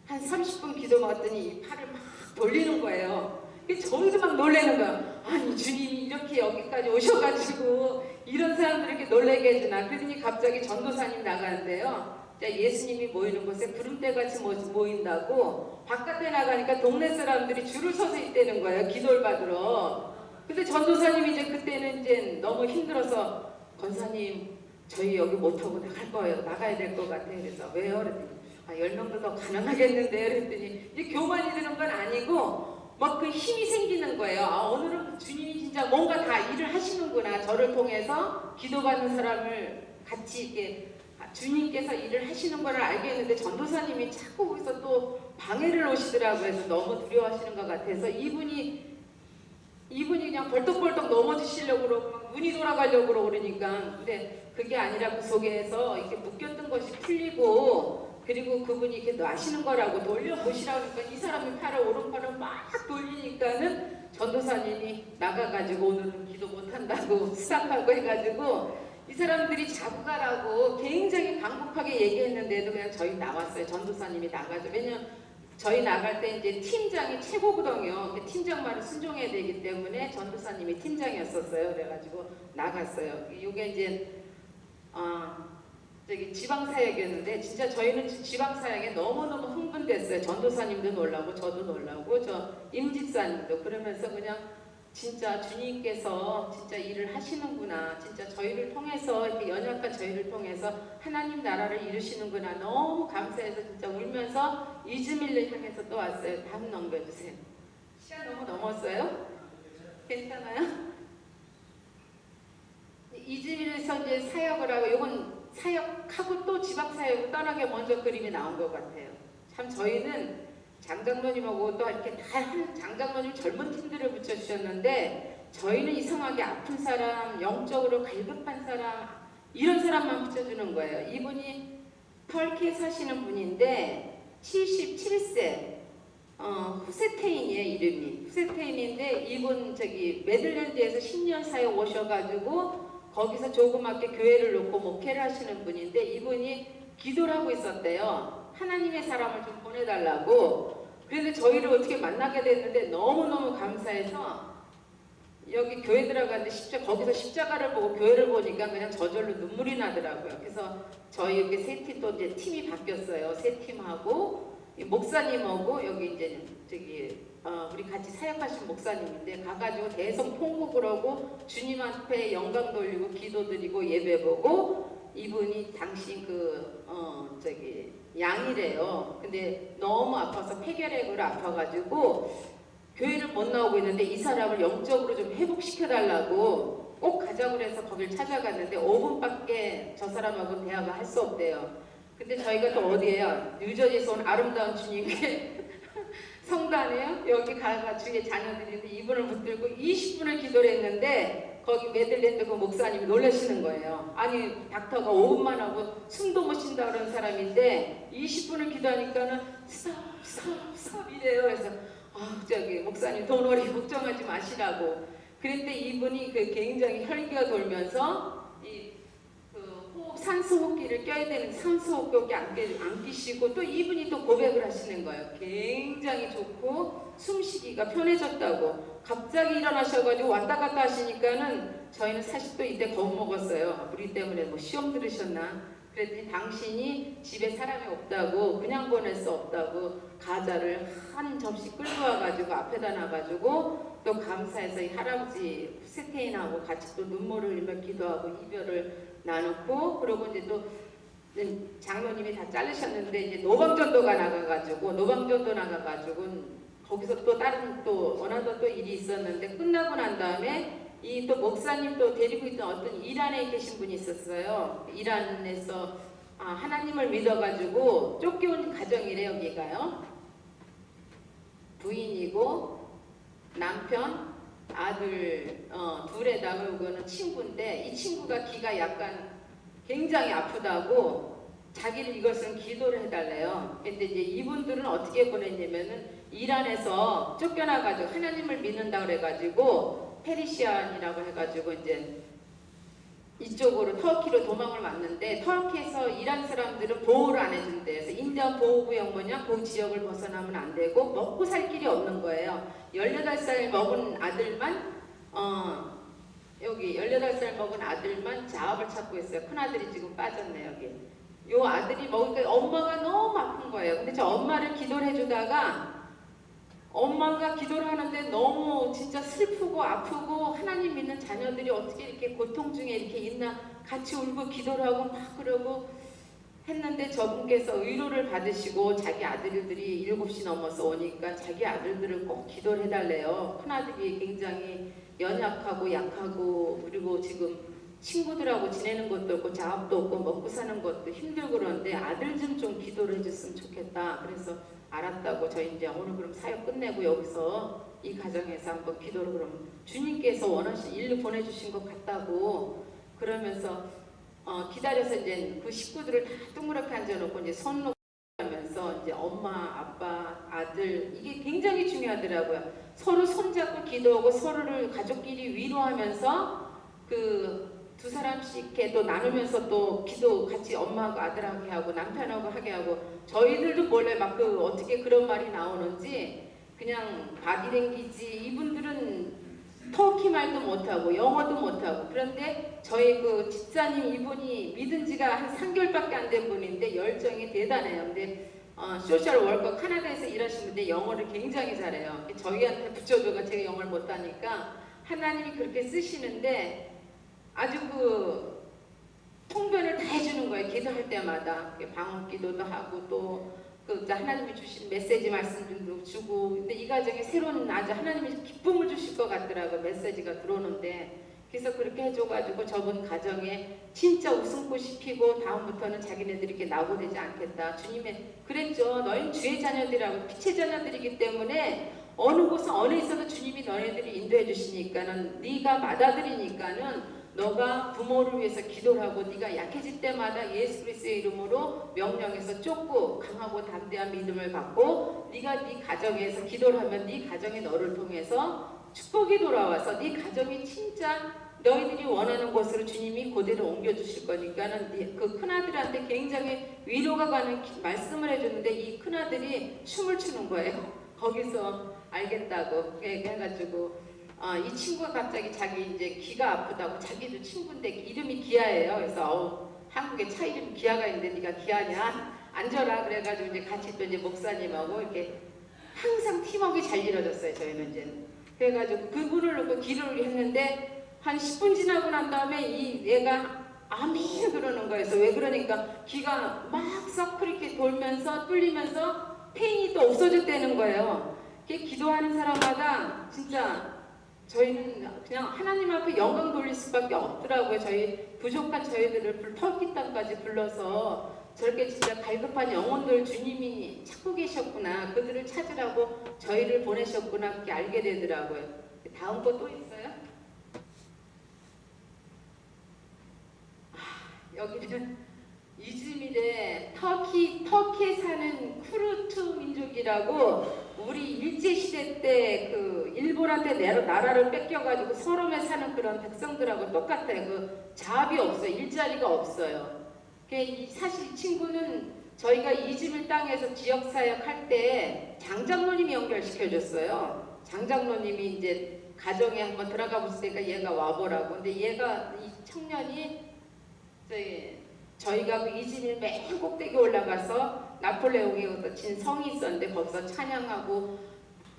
한 30분 기도 먹었더니 이 팔을 막 돌리는 거예요. 저희도 막 놀라는 거야. 아니 주님이 이렇게 여기까지 오셔가지고 이런 사람들 이렇게 놀라게 해주나. 그러더니 갑자기 전도사님 나가는데요. 예수님이 모이는 곳에 구름대같이 모인다고 바깥에 나가니까 동네 사람들이 줄을 서서 있다는 거예요. 기도를 받으러. 근데 전도사님이 이제 그때는 이제 너무 힘들어서 권사님 저희 여기 못하고 나갈 거예요. 나가야 될 것 같아요. 그래서 왜요? 그랬더니 10명도 더 가능하겠는데 그랬더니 이제 교만이 되는 건 아니고 막 그 힘이 생기는 거예요. 오늘은 주님이 진짜 뭔가 다 일을 하시는구나. 저를 통해서 기도받는 사람을 같이 이렇게 주님께서 일을 하시는 걸 알겠는데 전도사님이 자꾸 거기서 또 방해를 오시더라고요. 그래서 너무 두려워하시는 것 같아서 이분이 그냥 벌떡벌떡 넘어지시려고 그러고 막 눈이 돌아가려고 그러고 그러니까 근데 그게 아니라 그 속에서 이렇게 묶였던 것이 풀리고 그리고 그분이 이렇게 놔시는 거라고 돌려보시라고 그러니까 이 사람이 오른팔을 막 돌리니까는 전도사님이 나가가지고 오늘은 기도 못한다고 수상하고 해가지고 이 사람들이 자고 가라고 굉장히 강급하게 얘기했는데도 그냥 저희 나왔어요. 전도사님이 나가죠. 왜냐면 저희 나갈 때 이제 팀장이 최고거든요. 팀장 말을 순종해야 되기 때문에 전도사님이 팀장이었었어요. 그래가지고 나갔어요. 이게 이제 저기 지방사역이었는데 진짜 저희는 지방사역에 너무너무 흥분됐어요. 전도사님도 놀라고 저도 놀라고 저 임집사님도 그러면서 그냥 진짜 주님께서 진짜 일을 하시는구나. 진짜 저희를 통해서 이렇게 연약한 저희를 통해서 하나님 나라를 이루시는구나. 너무 감사해서 진짜 울면서 이즈밀을 향해서 또 왔어요. 다음 넘겨주세요. 시간 너무 넘었어요? 괜찮아요? 이즈밀에서 이제 사역을 하고 이건 사역하고 또 지방사역을 떠나게 먼저 그림이 나온 것 같아요. 참 저희는 장장로님하고 또 이렇게 다 장장로님 젊은 팀들을 붙여주셨는데 저희는 이상하게 아픈 사람, 영적으로 갈급한 사람 이런 사람만 붙여주는 거예요. 이분이 터키에 사시는 분인데 77세 후세테인이에요. 이름이 후세테인인데 이분 저기 메들랜드에서 10년 사역 오셔가지고 거기서 조그맣게 교회를 놓고 목회를 하시는 분인데 이분이 기도를 하고 있었대요. 하나님의 사람을 좀 보내달라고. 그런데 저희를 어떻게 만나게 됐는데 너무너무 감사해서 여기 교회 들어갔는데 거기서 십자가를 보고 교회를 보니까 그냥 저절로 눈물이 나더라고요. 그래서 저희 이렇게 세 팀 또 이제 팀이 바뀌었어요. 세 팀하고 목사님하고 여기 이제 저기 우리 같이 사역하신 목사님인데 가가지고 대성 통곡을 하고 주님 앞에 영광 돌리고 기도드리고 예배 보고 이분이 당신 저기 양이래요. 근데 너무 아파서 폐결핵으로 아파가지고 교회를 못 나오고 있는데 이 사람을 영적으로 좀 회복시켜달라고 꼭 가자고 그래서 거길 찾아갔는데 5분밖에 저 사람하고 대화가 할 수 없대요. 근데 저희가 또 어디에요? 뉴저지에서 온 아름다운 주님께 성단에요? 여기 가가 주위에 자녀들인데 이분을 붙들고 20분을 기도를 했는데 거기 메들랜드 그 목사님이 놀라시는 거예요. 아니 닥터가 5분만 하고 숨도 못 쉰다 그런 사람인데 20분을 기도하니까는 스톱 이래요. 그래서 저기 목사님 돈벌이 걱정하지 마시라고. 그런데 이분이 그 굉장히 혈기가 돌면서 산소 호흡기를 껴야 되는 산소 호흡기 안 끼시고 또 이분이 또 고백을 하시는 거예요. 굉장히 좋고 숨쉬기가 편해졌다고. 갑자기 일어나셔가지고 왔다 갔다 하시니까는 저희는 사실 또 이때 겁먹었어요. 우리 때문에 뭐 시험 들으셨나? 그랬더니 당신이 집에 사람이 없다고 그냥 보낼 수 없다고 과자를 한 접시 끌고 와가지고 앞에다 놔가지고 또 감사해서 이 할아버지 세태인하고 같이 또 눈물을 흘리며 기도하고 이별을 나눴고 그리고 이제 또 장로님이 다 자르셨는데 이제 노방전도가 나가가지고 거기서 또 다른 또 원하던 또 일이 있었는데 끝나고 난 다음에 이 또 목사님 또 데리고 있던 어떤 이란에 계신 분이 있었어요. 이란에서 하나님을 믿어가지고 쫓겨온 가정이래요. 여기가요. 부인이고 남편, 아들 둘에다가 이거는 친구인데 이 친구가 귀가 약간 굉장히 아프다고 자기를 이것은 기도를 해달래요. 근데 이제 이분들은 어떻게 보냈냐면은 이란에서 쫓겨나가지고 하나님을 믿는다 그래가지고 페르시안이라고 해가지고 이제 이쪽으로 터키로 도망을 왔는데 터키에서 이란 사람들은 보호를 안 해준대. 그래서 인디안 보호구역 뭐냐 그 지역을 벗어나면 안 되고 먹고 살 길이 없는 거예요. 18살 먹은 아들만 여기 18살 먹은 아들만 자업을 찾고 있어요. 큰아들이 지금 빠졌네 여기. 요 아들이 먹으니까 엄마가 너무 아픈 거예요. 근데 저 엄마를 기도를 해주다가 엄마가 기도를 하는데 너무 진짜 슬프고 아프고 하나님 믿는 자녀들이 어떻게 이렇게 고통 중에 이렇게 있나 같이 울고 기도를 하고 막 그러고 했는데 저분께서 의로를 받으시고 자기 아들들이 7시 넘어서 오니까 자기 아들들을 꼭 기도를 해달래요. 큰아들이 굉장히 연약하고 약하고 그리고 지금 친구들하고 지내는 것도 없고 자업도 없고 먹고 사는 것도 힘들고 그러는데 아들 좀 기도를 해줬으면 좋겠다. 그래서 알았다고 저희 이제 오늘 그럼 사역 끝내고 여기서 이 가정에서 한번 기도를 그럼 주님께서 원하신 일로 보내주신 것 같다고 그러면서 기다려서 이제 그 식구들을 다 동그랗게 앉아놓고 이제 손 놓고 하면서 이제 엄마, 아빠, 아들 이게 굉장히 중요하더라고요. 서로 손잡고 기도하고 서로를 가족끼리 위로하면서 그 두 사람씩 이렇게 또 나누면서 또 기도 같이 엄마하고 아들하고 하고 남편하고 하게 하고 저희들도 몰래 막 그 어떻게 그런 말이 나오는지 그냥 바디랭귀지 이분들은 터키 말도 못하고 영어도 못하고 그런데 저희 그 집사님 이분이 믿은 지가 한 3개월밖에 안 된 분인데 열정이 대단해요. 근데 소셜 월커 카나다에서 일하시는데 영어를 굉장히 잘해요. 저희한테 붙여줘가 제가 영어를 못하니까 하나님이 그렇게 쓰시는데 아주 그 통변을 다 해주는 거예요. 기도할 때마다 방언 기도도 하고 또 그 하나님이 주신 메시지 말씀도 주고 근데 이 가정에 새로운 아주 하나님이 기쁨을 주실 것 같더라고요. 메시지가 들어오는데 그래서 그렇게 해줘가지고 저번 가정에 진짜 웃음꽃이 피고 다음부터는 자기네들이 이렇게 낙오되지 않겠다. 주님의 그랬죠. 너희는 주의 자녀들이라고 빛의 자녀들이기 때문에 어느 곳에 어느 있어도 주님이 너희들을 인도해 주시니까는 네가 맏아들이니까는 너가 부모를 위해서 기도를 하고 네가 약해질 때마다 예수 그리스도의 이름으로 명령해서 쫓고 강하고 담대한 믿음을 갖고 네가 네 가정에서 기도를 하면 네 가정이 너를 통해서 축복이 돌아와서 네 가정이 진짜 너희들이 원하는 곳으로 주님이 그대로 옮겨주실 거니까는 그 큰아들한테 굉장히 위로가 가는 말씀을 해줬는데 이 큰아들이 춤을 추는 거예요. 거기서 알겠다고 해가지고 이 친구가 갑자기 자기 이제 귀가 아프다고 자기도 친구인데 이름이 기아예요. 그래서 한국에 차 이름이 기아가 있는데 네가 기아냐? 앉아라. 그래가지고 이제 같이 또 이제 목사님하고 이렇게 항상 팀워크가 잘 이루어졌어요. 저희는 이제 그래가지고 그분을 놓고 기도를 했는데 한 10분 지나고 난 다음에 이 얘가 아멘 그러는 거예요. 왜 그러니까 귀가 막 서클 이렇게 돌면서 뚫리면서 페인이 또 없어졌다는 거예요. 이렇게 기도하는 사람마다 진짜 저희는 그냥 하나님 앞에 영광 돌릴 수밖에 없더라고요. 저희 부족한 저희들을 터키 땅까지 불러서 저렇게 진짜 갈급한 영혼들 주님이 찾고 계셨구나. 그들을 찾으라고 저희를 보내셨구나. 그렇게 알게 되더라고요. 다음 거 또 있어요? 여기는 이즈밀에 터키에 사는 쿠르트 민족이라고 우리 일제시대 때 그 일본한테 나라를 뺏겨가지고 서름에 사는 그런 백성들하고 똑같아요. 그 잡이 없어요. 일자리가 없어요. 사실 이 친구는 저희가 이즈밀 땅에서 지역사역 할 때 장장로님이 연결시켜줬어요. 장장로님이 이제 가정에 한번 들어가 보시니까 얘가 와보라고. 근데 얘가 이 청년이 저희가 그 이즈밀 맨 꼭대기 올라가서 나폴레옹이 진 성이 있었는데 거기서 찬양하고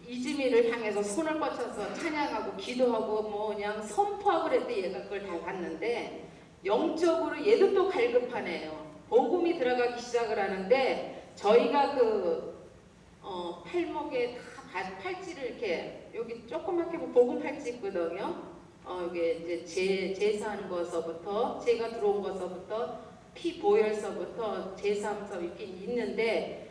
이즈밀을 향해서 손을 뻗쳐서 찬양하고 기도하고 뭐 그냥 선포하고 그랬대. 얘가 그걸 다 봤는데 영적으로 얘도 또 갈급하네요. 복음이 들어가기 시작을 하는데 저희가 팔목에 다 팔찌를 이렇게 여기 조그맣게 복음 팔찌 있거든요. 이게 이제 제사하는 거서부터 제가 들어온 거서부터 피 보혈서부터 제사함서 이렇게 있는데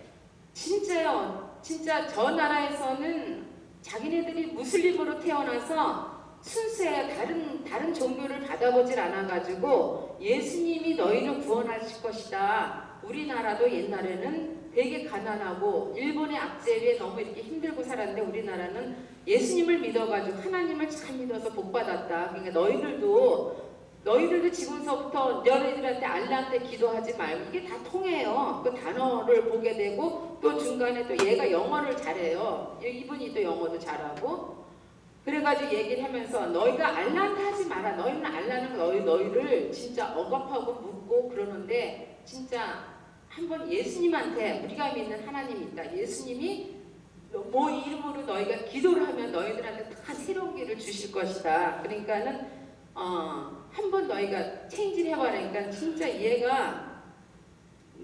진짜요. 진짜 저 나라에서는 자기네들이 무슬림으로 태어나서 순수해요. 다른 종교를 받아보질 않아가지고 예수님이 너희를 구원하실 것이다. 우리나라도 옛날에는 되게 가난하고 일본의 압제에 너무 이렇게 힘들고 살았는데 우리나라는 예수님을 믿어가지고 하나님을 잘 믿어서 복받았다. 그러니까 너희들도 지금서부터 너희들한테 알라한테 기도하지 말고 이게 다 통해요. 그 단어를 보게 되고 또 중간에 또 얘가 영어를 잘해요. 이분이 또 영어도 잘하고 그래가지고 얘기를 하면서 너희가 알라한테 하지 마라. 너희는 알라는 너희를 진짜 억압하고 묻고 그러는데 진짜 한번 예수님한테 우리가 믿는 하나님이 있다. 예수님이 뭐 이름으로 너희가 기도를 하면 너희들한테 다 새로운 길을 주실 것이다. 그러니까는 한번 너희가 체인지를 해봐라니까 진짜 얘가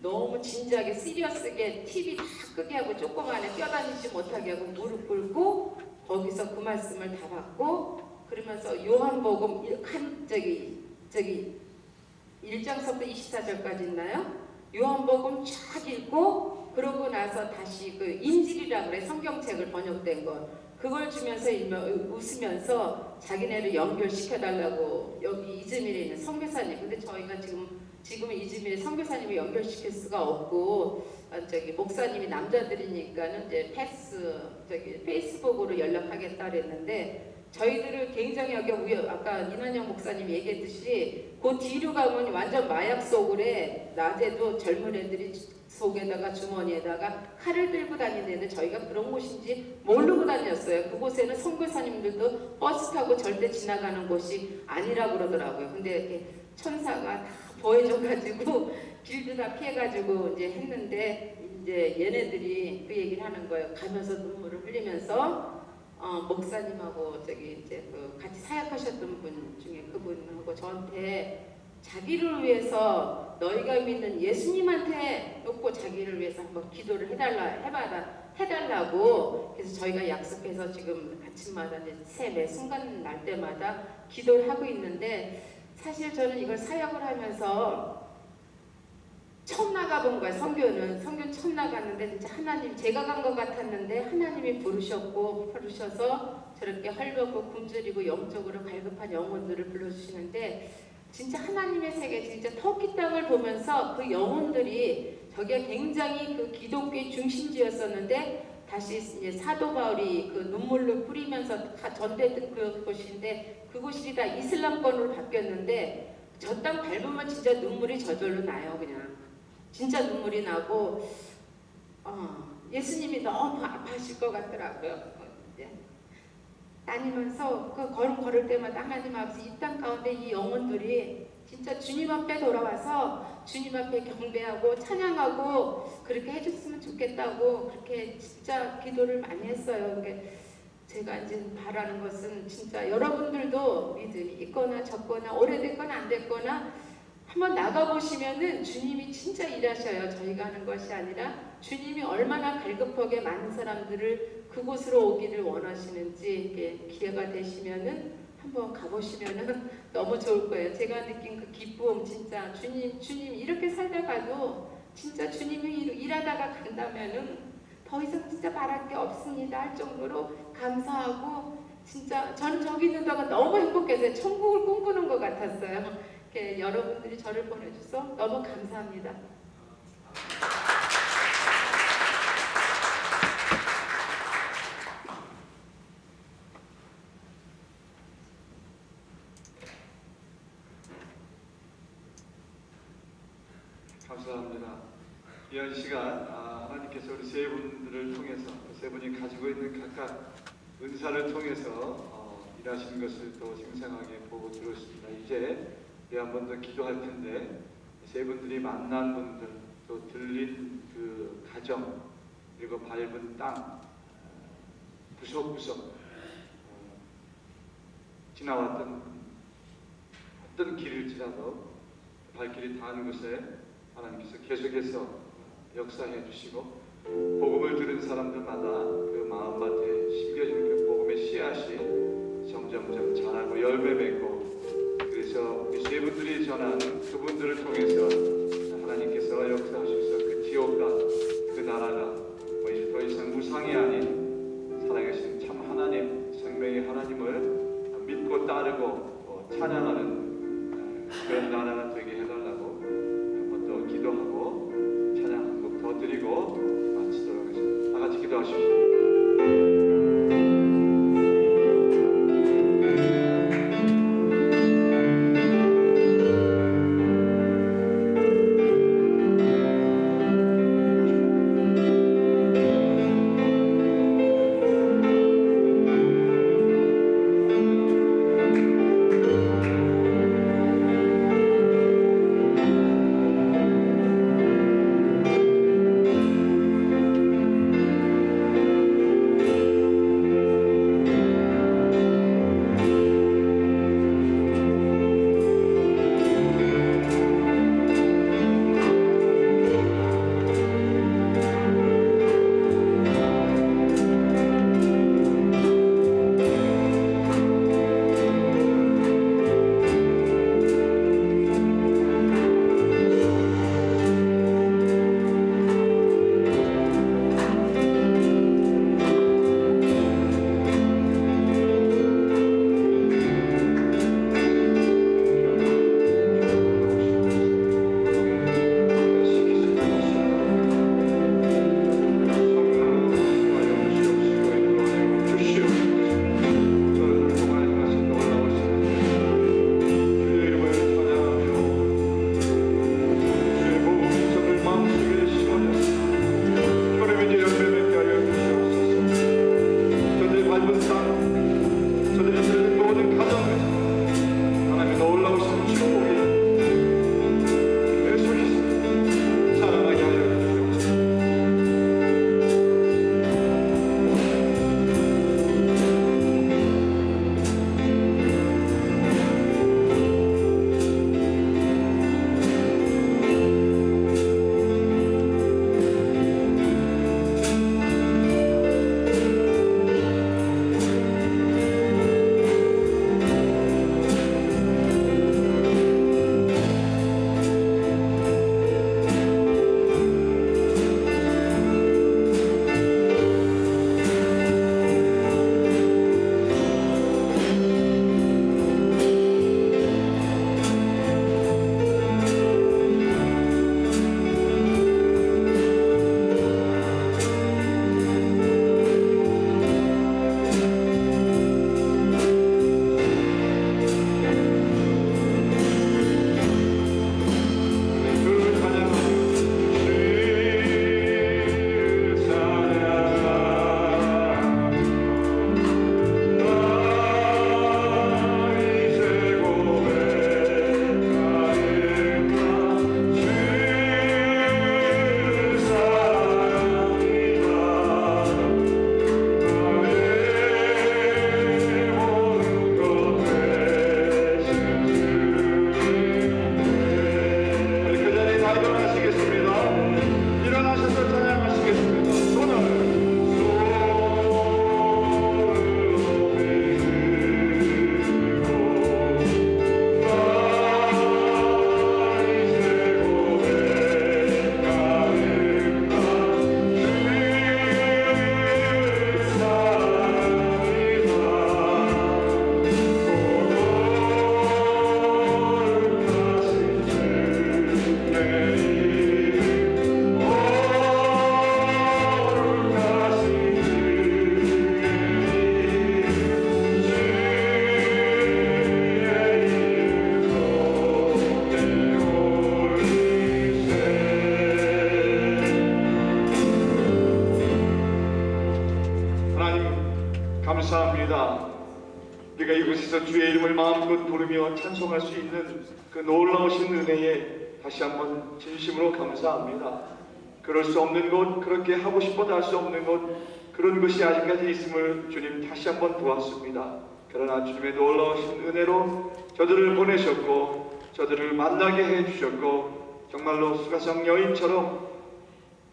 너무 진지하게 시리어스하게 TV 다 끄게 하고 조그만에 뛰어다니지 못하게 하고 무릎 꿇고 거기서 그 말씀을 다 받고 그러면서 요한복음 1장서부터 24절까지 있나요? 요한복음 쫙 읽고 그러고 나서 다시 그 인질이라고 그래. 성경책을 번역된 거 그걸 주면서 웃으면서 자기네를 연결시켜달라고 여기 이즈밀에 있는 선교사님. 근데 저희가 지금 이즈밀에 선교사님을 연결시킬 수가 없고 목사님이 남자들이니까는 이제 페이스북으로 연락하겠다 그랬는데 저희들을 굉장히 여기 아까 이난영 목사님이 얘기했듯이 그 뒤로 가면 완전 마약 속으로 낮에도 젊은 애들이 속에다가 주머니에다가 칼을 들고 다니는데 저희가 그런 곳인지 모르고 다녔어요. 그곳에는 선교사님들도 버스 타고 절대 지나가는 곳이 아니라고 그러더라고요. 근데 이렇게 천사가 다 보여줘가지고 길도 다 피해가지고 이제 했는데 이제 얘네들이 그 얘기를 하는 거예요. 가면서 눈물을 흘리면서 목사님하고 이제 같이 사역하셨던 분 중에 그분하고 저한테 자기를 위해서 너희가 믿는 예수님한테 놓고 자기를 위해서 한번 기도를 해달라고 그래서 저희가 약속해서 지금 아침마다 이제 매 순간 날 때마다 기도를 하고 있는데 사실 저는 이걸 사역을 하면서 처음 나가본 거예요. 선교는 처음 나갔는데 진짜 하나님 제가 간 것 같았는데 하나님이 부르셔서 저렇게 헐벗고 굶주리고 영적으로 갈급한 영혼들을 불러주시는데 진짜 하나님의 세계 진짜 터키 땅을 보면서 그 영혼들이 저게 굉장히 그 기독교의 중심지였었는데 다시 이제 사도 바울이 그 눈물로 뿌리면서 다 전대했던 그곳인데 그곳이 다 이슬람권으로 바뀌었는데 저 땅 밟으면 진짜 눈물이 저절로 나요. 그냥 진짜 눈물이 나고 예수님이 너무 아파하실 것 같더라고요. 다니면서 그 걸음 걸을 때마다 하나님 아버지 이 땅 가운데 이 영혼들이 진짜 주님 앞에 돌아와서 주님 앞에 경배하고 찬양하고 그렇게 해줬으면 좋겠다고 그렇게 진짜 기도를 많이 했어요. 그러니까 제가 이제 바라는 것은 진짜 여러분들도 믿음이 있거나 적거나 오래됐거나 안 됐거나 한번 나가보시면은 주님이 진짜 일하셔요. 저희가 하는 것이 아니라 주님이 얼마나 갈급하게 많은 사람들을 그곳으로 오기를 원하시는지 이렇게 기회가 되시면은 한번 가보시면은 너무 좋을 거예요. 제가 느낀 그 기쁨, 진짜 주님 이렇게 살다가도 진짜 주님이 일하다가 간다면은 더 이상 진짜 바랄 게 없습니다 할 정도로 감사하고, 진짜 저는 저기 있는 동안 너무 행복했어요. 천국을 꿈꾸는 것 같았어요. 이렇게 여러분들이 저를 보내줘서 너무 감사합니다. 감사합니다. 귀한 시간 하나님께서 우리 세 분들을 통해서 세 분이 가지고 있는 각각 은사를 통해서 일하시는 것을 또 생생하게 보고 들었습니다. 이제 우리 한 번 더 기도할 텐데 세 분들이 만난 분들, 또 들린 그 가정, 그리고 밟은 땅, 구석구석 지나왔던 어떤 길일지라도 발길이 닿은 곳에 하나님께서 계속해서 역사해 주시고, 복음을 들은 사람들마다 그 마음밭에 심겨진 그 복음의 씨앗이 점점점 자라고 열매 맺고, 그래서 우리 세 분들이 전한 그분들을 통해서 하나님께서 역사하셔서 그 지옥과 그 나라가 뭐 이제 더 이상 우상이 아닌 살아계신 참 하나님, 생명의 하나님을 믿고 따르고 찬양하는 그런 나라가 되게 해달라고 한번 더 기도하고 찬양 한 곡 더 드리고 마치도록 하겠습니다. 다 같이 기도하십시오. 감사합니다. 우리가 이곳에서 주의 이름을 마음껏 부르며 찬송할 수 있는 그 놀라우신 은혜에 다시 한번 진심으로 감사합니다. 그럴 수 없는 것, 그렇게 하고 싶어도 할 수 없는 것, 그런 것이 아직까지 있음을 주님 다시 한번 보았습니다. 그러나 주님의 놀라우신 은혜로 저들을 보내셨고 저들을 만나게 해주셨고 정말로 수가성 여인처럼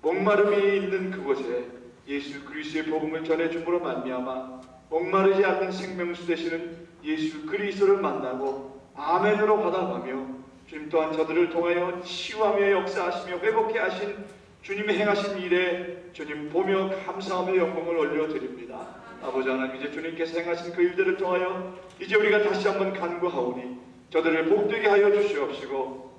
목마름이 있는 그곳에 예수 그리스도의 복음을 전해줌으로 말미암아 목마르지 않는 생명수 되시는 예수 그리스도를 만나고 아멘으로 받아가며 주님 또한 저들을 통하여 치유하며 역사하시며 회복해 하신 주님의 행하신 일에 주님 보며 감사하며 영광을 올려드립니다. 아버지 하나님, 이제 주님께서 행하신 그 일들을 통하여 이제 우리가 다시 한번 간구하오니 저들을 복되게 하여 주시옵시고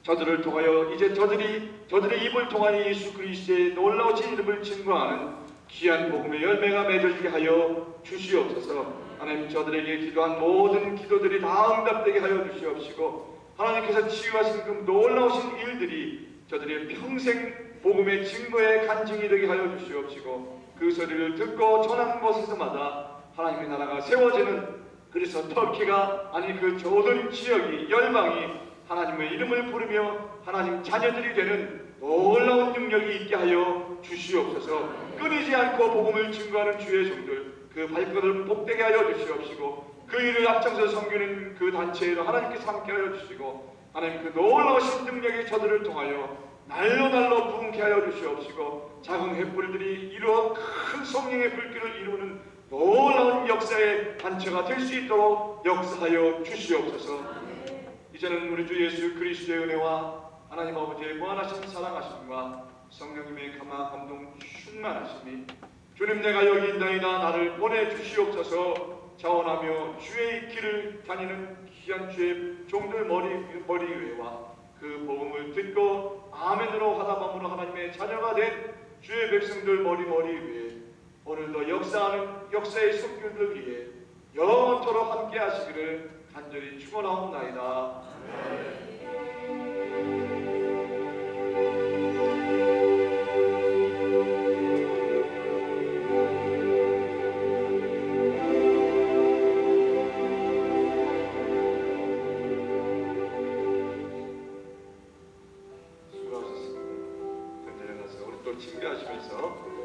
저들을 통하여 이제 저들의 입을 통하여 예수 그리스도의 놀라우신 이름을 증거하는 귀한 복음의 열매가 맺어지게 하여 주시옵소서. 하나님, 저들에게 기도한 모든 기도들이 다 응답되게 하여 주시옵시고 하나님께서 치유하신 그 놀라우신 일들이 저들의 평생 복음의 증거의 간증이 되게 하여 주시옵시고 그 소리를 듣고 전하는 곳에서마다 하나님의 나라가 세워지는, 그래서 터키가 아니 그 모든 지역이 열방이 하나님의 이름을 부르며 하나님 자녀들이 되는 놀라운 능력이 있게 하여 주시옵소서. 끊이지 않고 복음을 증거하는 주의 종들 그 발걸음을 복되게 하여 주시옵시고 그 일을 앞장서 섬기는 그 단체에도 하나님께서 함께 하여 주시고 하나님 그 놀라우신 능력의 저들을 통하여 날로 부흥케 하여 주시옵시고 작은 횃불들이 이루어 큰 성령의 불길을 이루는 놀라운 역사의 단체가 될 수 있도록 역사하여 주시옵소서. 이제는 우리 주 예수 그리스도의 은혜와 하나님 아버지의 무한하신 사랑하심과 성령님의 감화 감동 충만하심이 주님 내가 여기 있나이다 나를 보내주시옵소서. 자원하며 주의 길을 다니는 귀한 주의 종들 머리 위에와 그 복음을 듣고 아멘으로 화답함으로 하나님의 자녀가 된 주의 백성들 머리 위에 오늘도 역사의 손길들 위에 영원토록 함께 하시기를 간절히 축원하옵나이다. 수고하셨습니다. 내려가서 우리 또 칭배하시면서